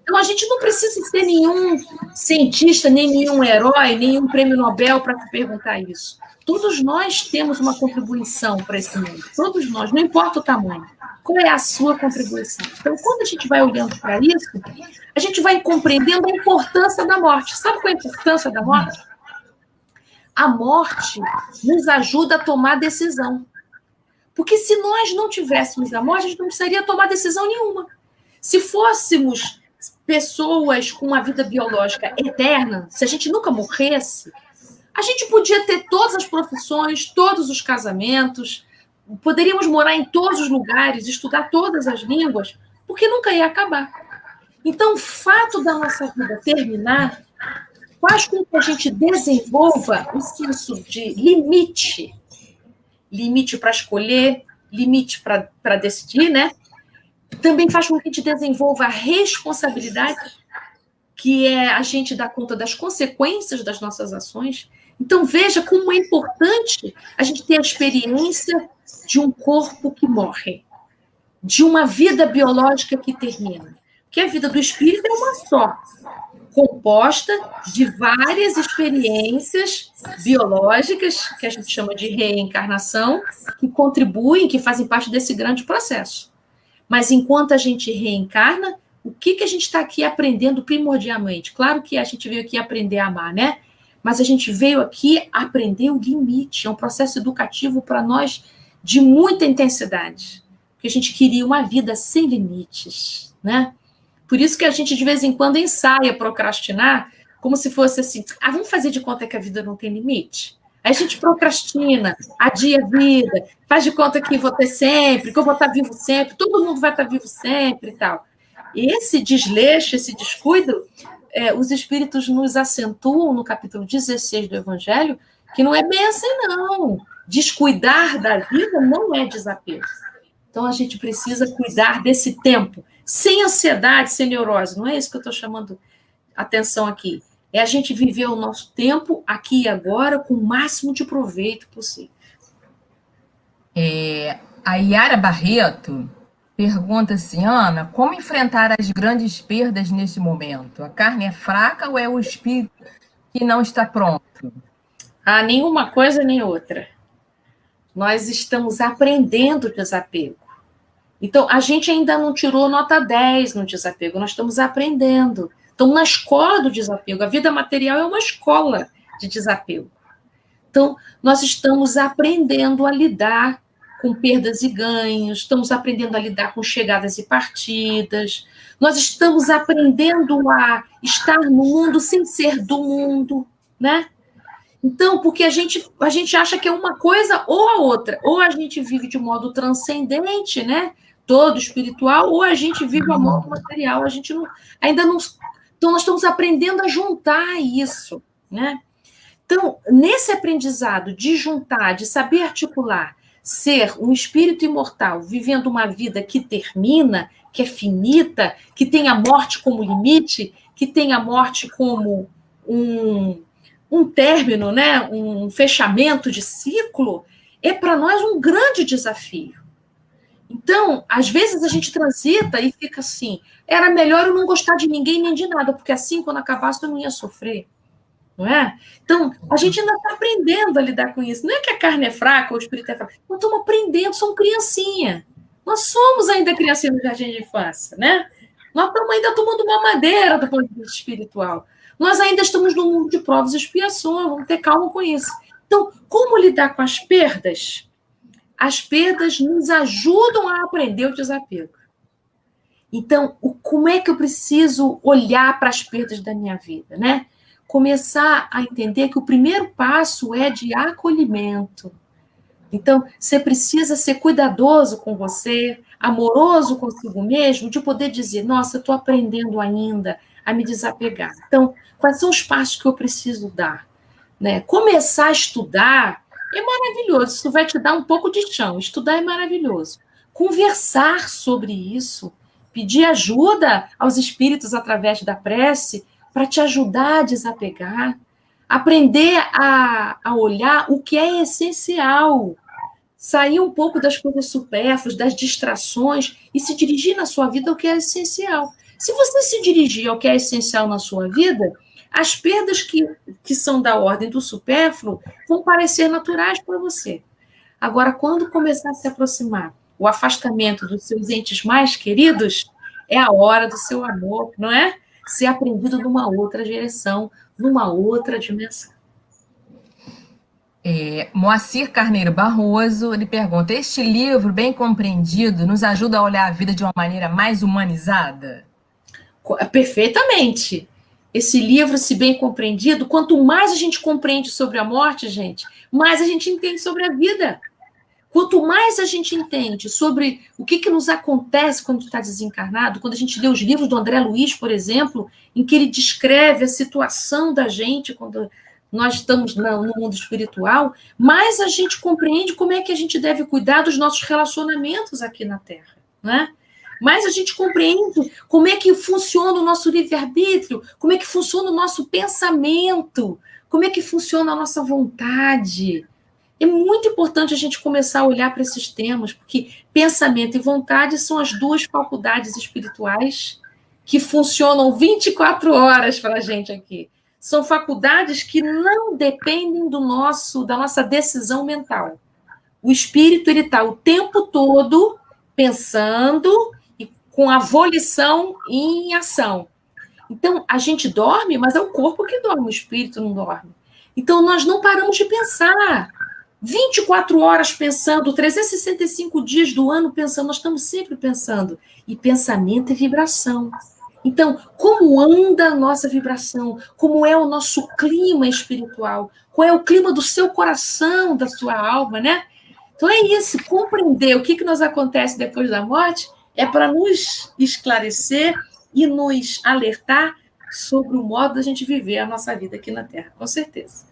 Então, a gente não precisa ser nenhum cientista, nem nenhum herói, nenhum prêmio Nobel para se perguntar isso. Todos nós temos uma contribuição para esse mundo. Todos nós, não importa o tamanho. Qual é a sua contribuição? Então, quando a gente vai olhando para isso, a gente vai compreendendo a importância da morte. Sabe qual é a importância da morte? A morte nos ajuda a tomar decisão. Porque se nós não tivéssemos a morte, a gente não precisaria tomar decisão nenhuma. Se fôssemos pessoas com uma vida biológica eterna, se a gente nunca morresse, a gente podia ter todas as profissões, todos os casamentos, poderíamos morar em todos os lugares, estudar todas as línguas, porque nunca ia acabar. Então, o fato da nossa vida terminar faz com que a gente desenvolva um senso de limite. Limite para escolher, limite para decidir, né? Também faz com que a gente desenvolva a responsabilidade, que é a gente dar conta das consequências das nossas ações. Então, veja como é importante a gente ter a experiência de um corpo que morre, de uma vida biológica que termina. Porque a vida do espírito é uma só, composta de várias experiências biológicas, que a gente chama de reencarnação, que contribuem, que fazem parte desse grande processo. Mas enquanto a gente reencarna, o que a gente está aqui aprendendo primordialmente? Claro que a gente veio aqui aprender a amar, né? Mas a gente veio aqui aprender o limite. É um processo educativo para nós de muita intensidade. Porque a gente queria uma vida sem limites, né? Por isso que a gente, de vez em quando, ensaia procrastinar, como se fosse assim, vamos fazer de conta que a vida não tem limite? Aí a gente procrastina, adia a vida, faz de conta que vou ter sempre, que eu vou estar vivo sempre, todo mundo vai estar vivo sempre e tal. E esse desleixo, esse descuido, os espíritos nos acentuam no capítulo 16 do Evangelho, que não é bem assim, não. Descuidar da vida não é desapego. Então, a gente precisa cuidar desse tempo, sem ansiedade, sem neurose. Não é isso que eu estou chamando atenção aqui. É a gente viver o nosso tempo aqui e agora com o máximo de proveito possível. A Yara Barreto pergunta assim, Ana, como enfrentar as grandes perdas nesse momento? A carne é fraca ou é o espírito que não está pronto? Nenhuma coisa nem outra. Nós estamos aprendendo desapego. Então, a gente ainda não tirou nota 10 no desapego, nós estamos aprendendo. Estamos na escola do desapego. A vida material é uma escola de desapego. Então, nós estamos aprendendo a lidar com perdas e ganhos, estamos aprendendo a lidar com chegadas e partidas, nós estamos aprendendo a estar no mundo sem ser do mundo, né? Então, porque a gente acha que é uma coisa ou a outra, ou a gente vive de modo transcendente, né? Todo espiritual, ou a gente vive a modo material, a gente ainda não... Então, nós estamos aprendendo a juntar isso, né? Então, nesse aprendizado de juntar, de saber articular, ser um espírito imortal, vivendo uma vida que termina, que é finita, que tem a morte como limite, que tem a morte como um término, né? Um fechamento de ciclo, é para nós um grande desafio. Então, às vezes a gente transita e fica assim, era melhor eu não gostar de ninguém nem de nada, porque assim, quando acabasse, eu não ia sofrer. Não é? Então, a gente ainda está aprendendo a lidar com isso. Não é que a carne é fraca ou o espírito é fraco. Nós estamos aprendendo, somos criancinha. Nós somos ainda criancinha no jardim de infância, né? Nós estamos ainda tomando uma madeira do ponto de vista espiritual. Nós ainda estamos no mundo de provas e expiações, vamos ter calma com isso. Então, como lidar com as perdas? As perdas nos ajudam a aprender o desapego. Então, como é que eu preciso olhar para as perdas da minha vida, né? Começar a entender que o primeiro passo é de acolhimento. Então, você precisa ser cuidadoso com você, amoroso consigo mesmo, de poder dizer, nossa, eu estou aprendendo ainda a me desapegar. Então, quais são os passos que eu preciso dar? Né? Começar a estudar é maravilhoso, isso vai te dar um pouco de chão. Estudar é maravilhoso. Conversar sobre isso, pedir ajuda aos espíritos através da prece, para te ajudar a desapegar. Aprender a olhar o que é essencial. Sair um pouco das coisas supérfluas, das distrações, e se dirigir na sua vida ao que é essencial. Se você se dirigir ao que é essencial na sua vida, as perdas que são da ordem do supérfluo vão parecer naturais para você. Agora, quando começar a se aproximar o afastamento dos seus entes mais queridos, é a hora do seu amor, não é? Ser aprendido numa outra direção, numa outra dimensão. Moacir Carneiro Barroso, ele pergunta: este livro, bem compreendido, nos ajuda a olhar a vida de uma maneira mais humanizada? Perfeitamente. Esse livro, se bem compreendido, quanto mais a gente compreende sobre a morte, gente, mais a gente entende sobre a vida. Quanto mais a gente entende sobre o que nos acontece quando está desencarnado, quando a gente lê os livros do André Luiz, por exemplo, em que ele descreve a situação da gente quando nós estamos no mundo espiritual, mais a gente compreende como é que a gente deve cuidar dos nossos relacionamentos aqui na Terra, né? Mais a gente compreende como é que funciona o nosso livre-arbítrio, como é que funciona o nosso pensamento, como é que funciona a nossa vontade. É muito importante a gente começar a olhar para esses temas, porque pensamento e vontade são as duas faculdades espirituais que funcionam 24 horas para a gente aqui. São faculdades que não dependem da nossa decisão mental. O espírito está o tempo todo pensando e com a volição em ação. Então, a gente dorme, mas é o corpo que dorme, o espírito não dorme. Então, nós não paramos de pensar. 24 horas pensando, 365 dias do ano pensando, nós estamos sempre pensando. E pensamento é vibração. Então, como anda a nossa vibração? Como é o nosso clima espiritual? Qual é o clima do seu coração, da sua alma, né? Então é isso, compreender o que nos acontece depois da morte é para nos esclarecer e nos alertar sobre o modo da gente viver a nossa vida aqui na Terra, com certeza.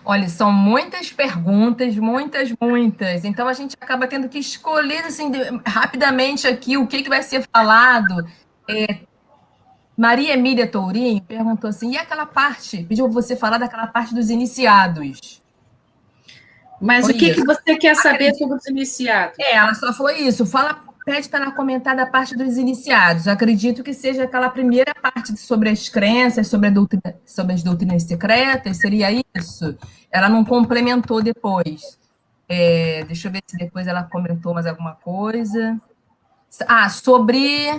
Olha, são muitas perguntas, muitas. Então, a gente acaba tendo que escolher assim, rapidamente aqui o que vai ser falado. Maria Emília Tourinho perguntou assim, e aquela parte? Pediu você falar daquela parte dos iniciados. Mas o que você quer saber sobre os iniciados? Ela só falou isso. Pede para ela comentar da parte dos iniciados. Acredito que seja aquela primeira parte sobre as crenças, sobre as doutrinas secretas, seria isso? Ela não complementou depois. Deixa eu ver se depois ela comentou mais alguma coisa. Sobre...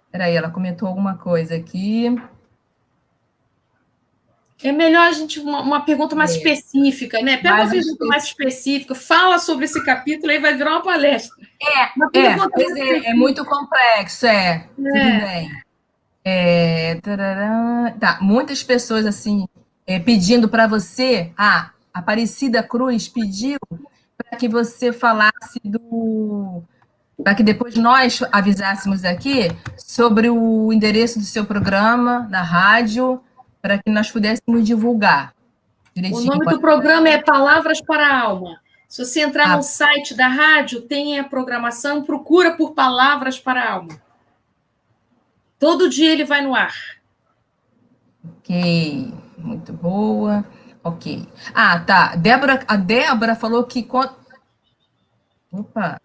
Peraí, ela comentou alguma coisa aqui. É melhor a gente uma pergunta mais específica, né? Pega uma pergunta mais específica, fala sobre esse capítulo e vai virar uma palestra. É muito complexo, tudo bem. Tá, muitas pessoas assim pedindo para você, Aparecida Cruz pediu para que você falasse para que depois nós avisássemos aqui sobre o endereço do seu programa na rádio, para que nós pudéssemos divulgar direitinho. O nome do programa é Palavras para a Alma. Se você entrar no site da rádio, tem a programação, procura por Palavras para a Alma. Todo dia ele vai no ar. Ok, muito boa. Ok. Tá. A Débora falou que... Opa!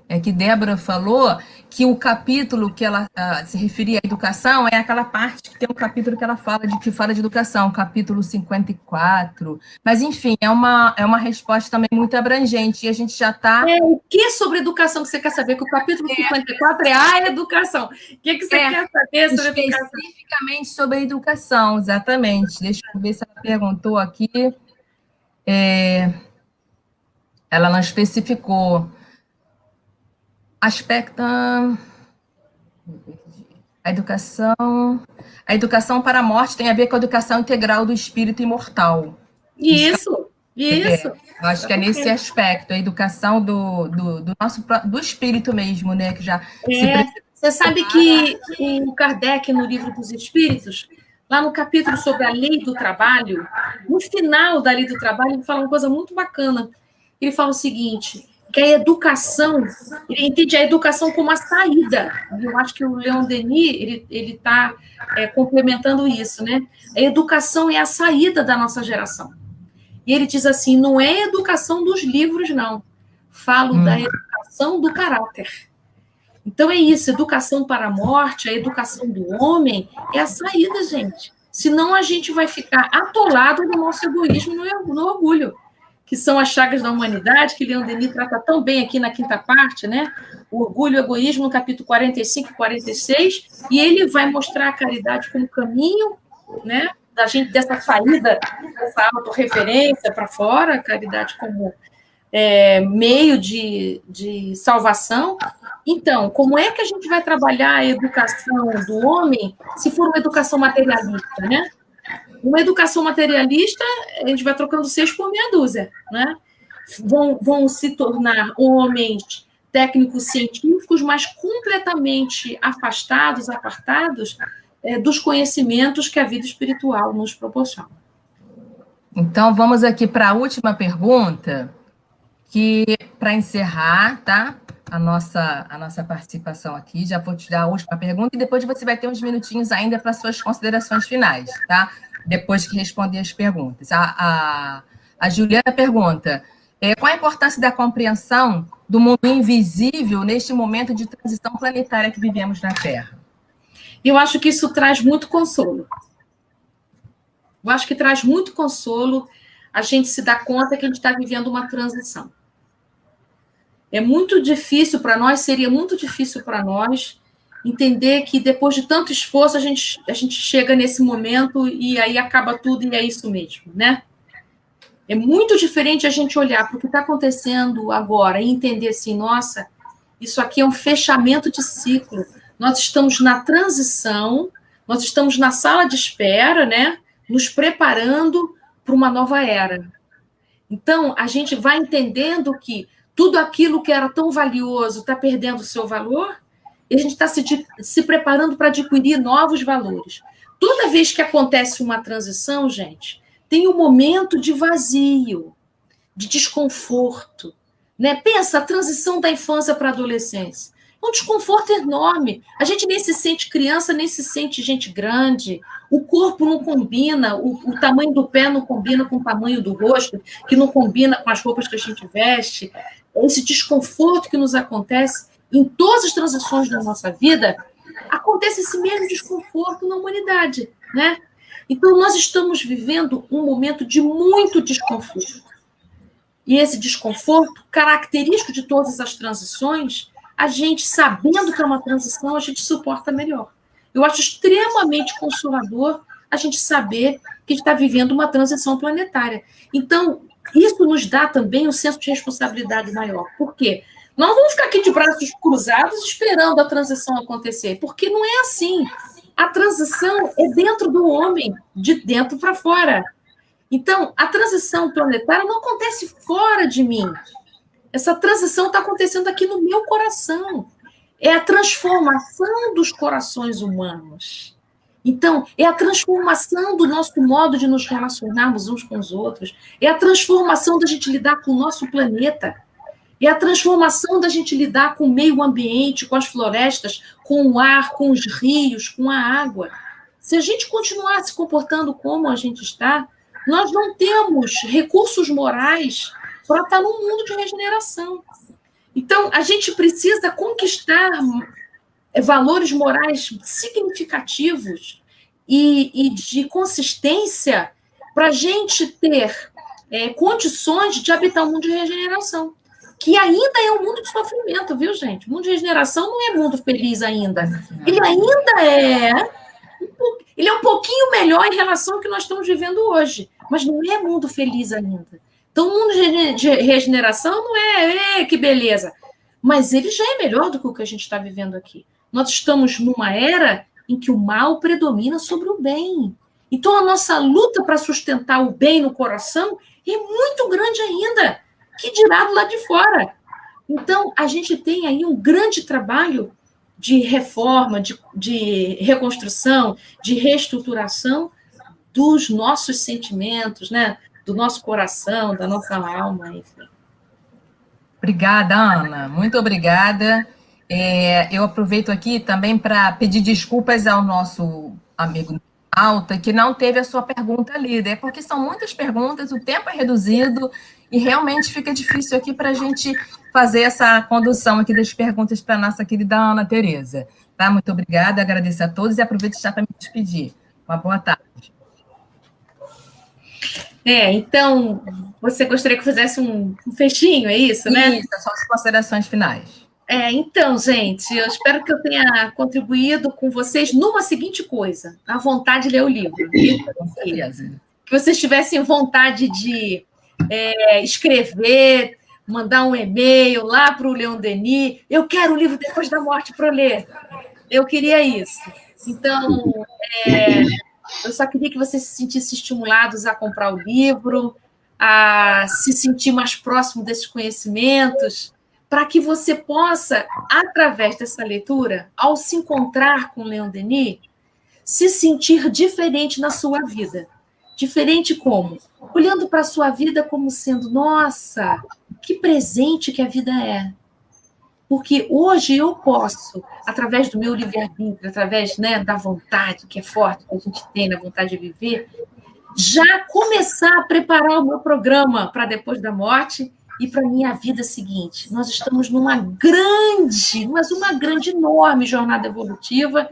É que Débora falou que o capítulo que ela se referia à educação é aquela parte que tem um capítulo que ela fala de educação, capítulo 54. Mas, enfim, é uma resposta também muito abrangente, e a gente já está... O que sobre educação que você quer saber? Que o capítulo 54 é a educação. O que você quer saber sobre educação? Especificamente sobre a educação, exatamente. Deixa eu ver se ela perguntou aqui. Ela não especificou. Aspecto... A educação para a morte tem a ver com a educação integral do espírito imortal. Isso. Eu acho que é nesse aspecto, a educação do espírito mesmo, né? Que já Você sabe que o Kardec, no Livro dos Espíritos, lá no capítulo sobre a lei do trabalho, no final da lei do trabalho, ele fala uma coisa muito bacana. Ele fala o seguinte... que a educação, ele entende a educação como a saída. Eu acho que o Leon Denis, ele está complementando isso, né? A educação é a saída da nossa geração. E ele diz assim, não é a educação dos livros, não. Falo da educação do caráter. Então é isso, educação para a morte, a educação do homem, é a saída, gente. Senão a gente vai ficar atolado no nosso egoísmo e no orgulho, que são as chagas da humanidade, que Leon Denis trata tão bem aqui na quinta parte, né? O orgulho e o egoísmo, no capítulo 45 e 46, e ele vai mostrar a caridade como caminho, né? Da gente, dessa saída, dessa autorreferência para fora, a caridade como meio de salvação. Então, como é que a gente vai trabalhar a educação do homem se for uma educação materialista, né? Uma educação materialista, a gente vai trocando 6 por meia dúzia, né? Vão se tornar homens técnicos científicos, mas completamente afastados, apartados dos conhecimentos que a vida espiritual nos proporciona. Então, vamos aqui para a última pergunta, que para encerrar, tá? A nossa participação aqui, já vou tirar a última pergunta e depois você vai ter uns minutinhos ainda para suas considerações finais, tá? Depois que responder as perguntas. A Juliana pergunta, qual a importância da compreensão do mundo invisível neste momento de transição planetária que vivemos na Terra? Eu acho que isso traz muito consolo. Eu acho que traz muito consolo a gente se dar conta que a gente está vivendo uma transição. É muito difícil para nós, seria muito difícil para nós entender que depois de tanto esforço a gente chega nesse momento e aí acaba tudo e é isso mesmo, né? É muito diferente a gente olhar para o que está acontecendo agora e entender assim, nossa, isso aqui é um fechamento de ciclo. Nós estamos na transição, nós estamos na sala de espera, né? Nos preparando para uma nova era. Então, a gente vai entendendo que tudo aquilo que era tão valioso está perdendo o seu valor e a gente está se preparando para adquirir novos valores. Toda vez que acontece uma transição, gente, tem um momento de vazio, de desconforto. Né? Pensa, a transição da infância para a adolescência. É um desconforto enorme. A gente nem se sente criança, nem se sente gente grande. O corpo não combina, o tamanho do pé não combina com o tamanho do rosto, que não combina com as roupas que a gente veste. Esse desconforto que nos acontece em todas as transições da nossa vida, acontece esse mesmo desconforto na humanidade, né? Então, nós estamos vivendo um momento de muito desconforto. E esse desconforto, característico de todas as transições, a gente, sabendo que é uma transição, a gente suporta melhor. Eu acho extremamente consolador a gente saber que a gente está vivendo uma transição planetária. Então, isso nos dá também um senso de responsabilidade maior. Por quê? Nós não vamos ficar aqui de braços cruzados esperando a transição acontecer, porque não é assim. A transição é dentro do homem, de dentro para fora. Então, a transição planetária não acontece fora de mim. Essa transição está acontecendo aqui no meu coração. É a transformação dos corações humanos. Então, é a transformação do nosso modo de nos relacionarmos uns com os outros. É a transformação da gente lidar com o nosso planeta. É a transformação da gente lidar com o meio ambiente, com as florestas, com o ar, com os rios, com a água. Se a gente continuar se comportando como a gente está, nós não temos recursos morais para estar num mundo de regeneração. Então, a gente precisa conquistar valores morais significativos e de consistência para a gente ter condições de habitar um mundo de regeneração, que ainda é um mundo de sofrimento, viu, gente? O mundo de regeneração não é mundo feliz ainda. Ele ainda ele é um pouquinho melhor em relação ao que nós estamos vivendo hoje, mas não é mundo feliz ainda. Então, o mundo de regeneração não que beleza, mas ele já é melhor do que o que a gente está vivendo aqui. Nós estamos numa era em que o mal predomina sobre o bem. Então, a nossa luta para sustentar o bem no coração é muito grande ainda, que dirá do lado de fora. Então, a gente tem aí um grande trabalho de reforma, de reconstrução, de reestruturação dos nossos sentimentos, né? Do nosso coração, da nossa alma, enfim. Obrigada, Ana. Muito obrigada. Eu aproveito aqui também para pedir desculpas ao nosso amigo Alta, que não teve a sua pergunta lida. É porque são muitas perguntas, o tempo é reduzido e realmente fica difícil aqui para a gente fazer essa condução aqui das perguntas para a nossa querida Ana Tereza. Tá? Muito obrigada, agradeço a todos e aproveito já para me despedir. Uma boa tarde. Então, você gostaria que eu fizesse um fechinho, é isso, né? Isso, são as considerações finais. Então, gente, eu espero que eu tenha contribuído com vocês numa seguinte coisa, a vontade de ler o livro. Com certeza. Que vocês tivessem vontade de escrever, mandar um e-mail lá para o Leon Denis, eu quero o livro Depois da Morte para ler. Eu queria isso. Então, eu só queria que vocês se sentissem estimulados a comprar o livro, a se sentir mais próximo desses conhecimentos, para que você possa, através dessa leitura, ao se encontrar com Leon Denis, se sentir diferente na sua vida. Diferente como? Olhando para a sua vida como sendo, nossa, que presente que a vida é. Porque hoje eu posso, através do meu livre-arbítrio, através, né, da vontade, que é forte, que a gente tem na vontade de viver, já começar a preparar o meu programa para depois da morte e para a minha vida seguinte. Nós estamos numa grande, mas uma grande, enorme jornada evolutiva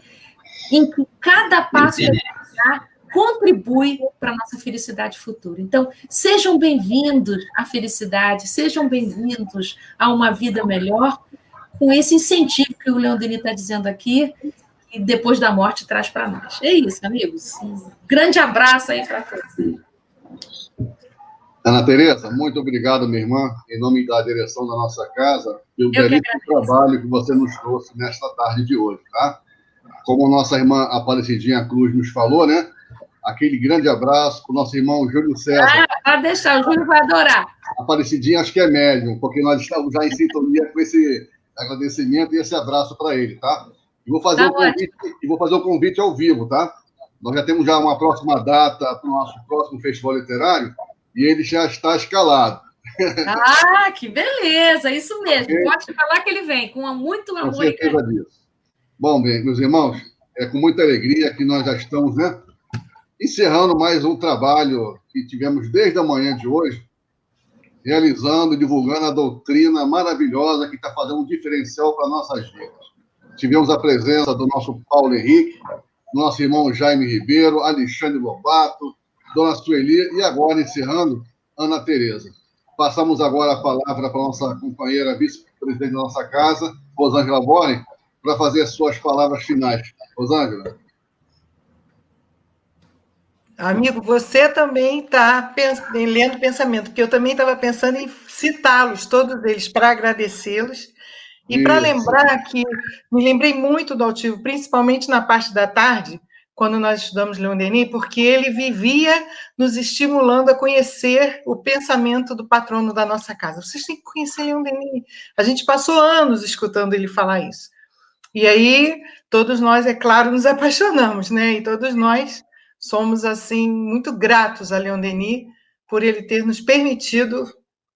em que cada passo que a gente dá contribui para a nossa felicidade futura. Então, sejam bem-vindos à felicidade, sejam bem-vindos a uma vida melhor, com esse incentivo que o Leon Denis está dizendo aqui, e depois da morte traz para nós. É isso, amigos. Um grande abraço aí para todos. Ana Tereza, muito obrigado, minha irmã, em nome da direção da nossa casa, pelo belíssimo trabalho que você nos trouxe nesta tarde de hoje, tá? Como a nossa irmã Aparecidinha Cruz nos falou, né? Aquele grande abraço para o nosso irmão Júlio César. Pode deixar, o Júlio vai adorar. Aparecidinha acho que é médium, porque nós estamos já em sintonia com esse agradecimento e esse abraço para ele, tá? E vou fazer um convite ao vivo, tá? Nós já temos uma próxima data para o nosso próximo festival literário e ele já está escalado. Que beleza, isso mesmo. Okay. Pode falar que ele vem, com muito amor. Com certeza disso. Bom, bem, meus irmãos, é com muita alegria que nós já estamos, né, encerrando mais um trabalho que tivemos desde a manhã de hoje, realizando e divulgando a doutrina maravilhosa que está fazendo um diferencial para nossas vidas. Tivemos a presença do nosso Paulo Henrique, nosso irmão Jaime Ribeiro, Alexandre Lobato, Dona Sueli e agora, encerrando, Ana Tereza. Passamos agora a palavra para a nossa companheira vice-presidente da nossa casa, Rosângela Boren, para fazer as suas palavras finais. Rosângela. Amigo, você também está lendo pensamento, porque eu também estava pensando em citá-los, todos eles, para agradecê-los. E para lembrar que me lembrei muito do Altivo, principalmente na parte da tarde, quando nós estudamos Leon Denis, porque ele vivia nos estimulando a conhecer o pensamento do patrono da nossa casa. Vocês têm que conhecer Leon Denis. A gente passou anos escutando ele falar isso. E aí, todos nós, é claro, nos apaixonamos, né? E todos nós somos, assim, muito gratos a Leon Denis por ele ter nos permitido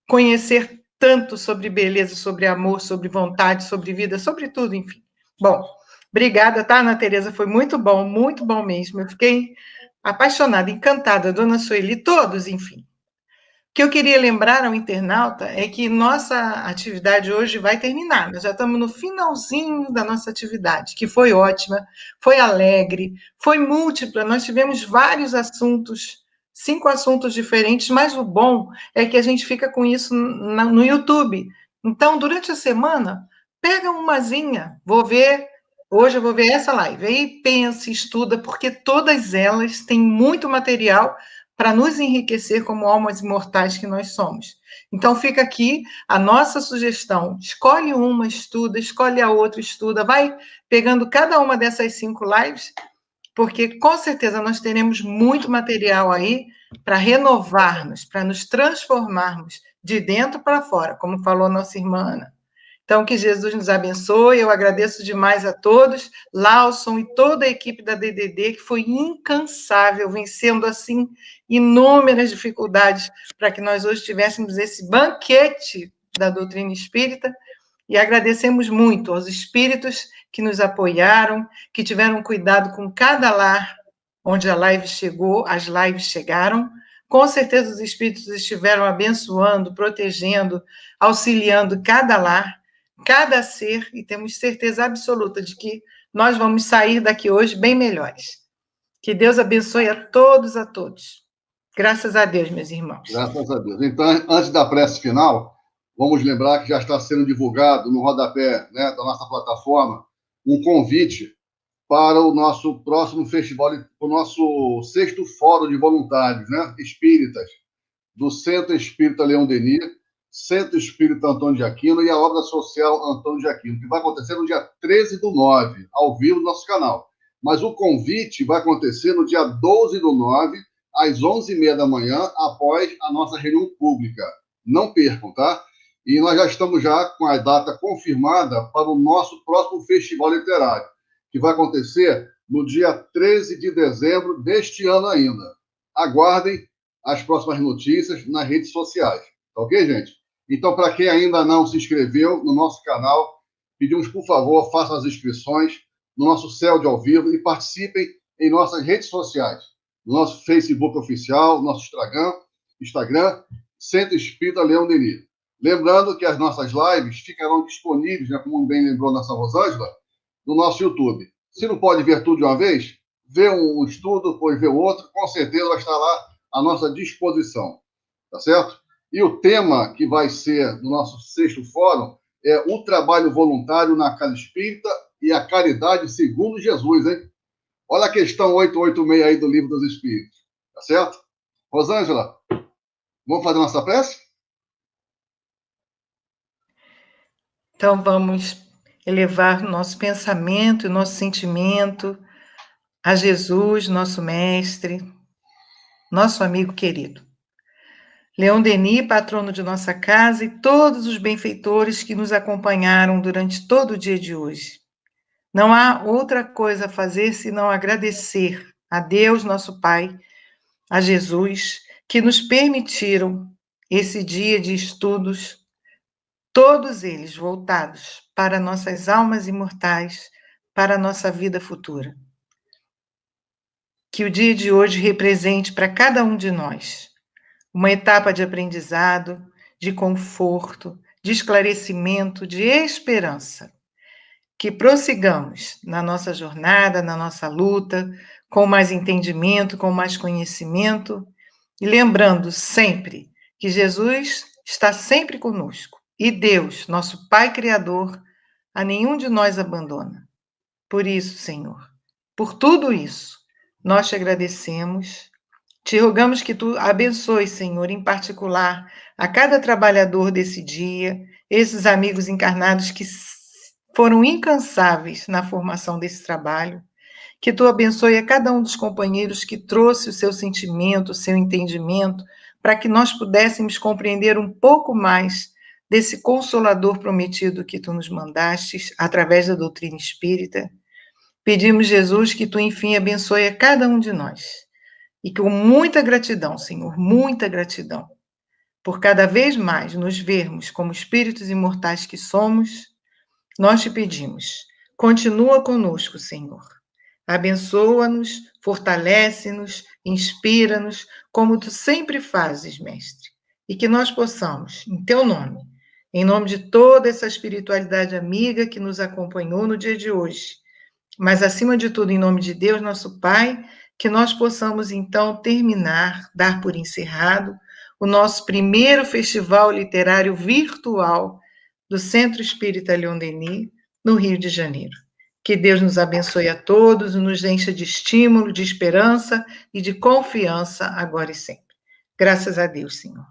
conhecer tanto sobre beleza, sobre amor, sobre vontade, sobre vida, sobre tudo, enfim. Bom, obrigada, tá, Ana Tereza? Foi muito bom mesmo. Eu fiquei apaixonada, encantada, Dona Sueli, todos, enfim. O que eu queria lembrar ao internauta é que nossa atividade hoje vai terminar. Nós já estamos no finalzinho da nossa atividade, que foi ótima, foi alegre, foi múltipla. Nós tivemos vários assuntos, 5 assuntos diferentes, mas o bom é que a gente fica com isso no YouTube. Então, durante a semana, pega umazinha, hoje eu vou ver essa live, aí pense, estuda, porque todas elas têm muito material para nos enriquecer como almas imortais que nós somos. Então, fica aqui a nossa sugestão. Escolhe uma, estuda, escolhe a outra, estuda. Vai pegando cada uma dessas 5 lives, porque, com certeza, nós teremos muito material aí para renovar-nos, para nos transformarmos de dentro para fora, como falou nossa irmã Ana. Então, que Jesus nos abençoe. Eu agradeço demais a todos, Lawson e toda a equipe da DDD, que foi incansável, vencendo, assim, inúmeras dificuldades para que nós hoje tivéssemos esse banquete da doutrina espírita, e agradecemos muito aos espíritos que nos apoiaram, que tiveram cuidado com cada lar onde a live chegou, as lives chegaram. Com certeza os espíritos estiveram abençoando, protegendo, auxiliando cada lar, cada ser, e temos certeza absoluta de que nós vamos sair daqui hoje bem melhores. Que Deus abençoe a todos, a todos. Graças a Deus, meus irmãos. Graças a Deus. Então, antes da prece final, vamos lembrar que já está sendo divulgado no rodapé, né, da nossa plataforma um convite para o nosso próximo festival, o nosso 6º Fórum de Voluntários, né, espíritas, do Centro Espírita Leão Denis, Centro Espírita Antônio de Aquino e a Obra Social Antônio de Aquino, que vai acontecer no dia 13/9, ao vivo no nosso canal. Mas o convite vai acontecer no dia 12/9, às 11h30 da manhã, após a nossa reunião pública. Não percam, tá? E nós já estamos com a data confirmada para o nosso próximo festival literário, que vai acontecer no dia 13 de dezembro deste ano ainda. Aguardem as próximas notícias nas redes sociais. Tá ok, gente? Então, para quem ainda não se inscreveu no nosso canal, pedimos, por favor, façam as inscrições no nosso Céu de Ao Vivo e participem em nossas redes sociais. No nosso Facebook oficial, nosso Instagram, Centro Espírita Leão Denis. Lembrando que as nossas lives ficarão disponíveis, né, como bem lembrou nossa Rosângela, no nosso YouTube. Se não pode ver tudo de uma vez, vê um estudo, depois vê o outro, com certeza vai estar lá à nossa disposição. Tá certo? E o tema que vai ser do nosso 6º Fórum é o trabalho voluntário na casa espírita e a caridade segundo Jesus, hein? Olha a questão 886 aí do Livro dos Espíritos. Tá certo? Rosângela, vamos fazer nossa prece? Então, vamos elevar nosso pensamento e nosso sentimento a Jesus, nosso mestre, nosso amigo querido. Leão Denis, patrono de nossa casa, e todos os benfeitores que nos acompanharam durante todo o dia de hoje. Não há outra coisa a fazer senão agradecer a Deus, nosso Pai, a Jesus, que nos permitiram esse dia de estudos, todos eles voltados para nossas almas imortais, para a nossa vida futura. Que o dia de hoje represente para cada um de nós uma etapa de aprendizado, de conforto, de esclarecimento, de esperança. Que prossigamos na nossa jornada, na nossa luta, com mais entendimento, com mais conhecimento, e lembrando sempre que Jesus está sempre conosco, e Deus, nosso Pai Criador, a nenhum de nós abandona. Por isso, Senhor, por tudo isso, nós te agradecemos, te rogamos que tu abençoe, Senhor, em particular, a cada trabalhador desse dia, esses amigos encarnados que foram incansáveis na formação desse trabalho, que tu abençoe a cada um dos companheiros que trouxe o seu sentimento, o seu entendimento, para que nós pudéssemos compreender um pouco mais desse Consolador prometido que tu nos mandastes, através da doutrina espírita. Pedimos, Jesus, que tu, enfim, abençoe a cada um de nós. E com muita gratidão, Senhor, muita gratidão, por cada vez mais nos vermos como espíritos imortais que somos, nós te pedimos, continua conosco, Senhor. Abençoa-nos, fortalece-nos, inspira-nos, como tu sempre fazes, Mestre. E que nós possamos, em teu nome, em nome de toda essa espiritualidade amiga que nos acompanhou no dia de hoje, mas, acima de tudo, em nome de Deus, nosso Pai, que nós possamos, então, terminar, dar por encerrado, o nosso primeiro festival literário virtual do Centro Espírita Leão Denis, no Rio de Janeiro. Que Deus nos abençoe a todos, nos encha de estímulo, de esperança e de confiança, agora e sempre. Graças a Deus, Senhor.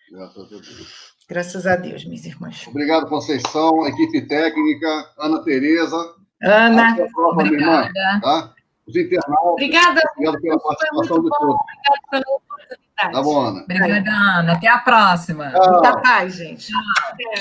Graças a Deus. Graças a Deus, minhas irmãs. Obrigado, Conceição, equipe técnica, Ana Tereza. Ana. Até a próxima, minha irmã. Tá? Os internautas. Obrigada. Obrigado pela participação de todos. Obrigada pela oportunidade. Tá bom, Ana. Obrigada, Ana. Até a próxima. Muita paz, gente.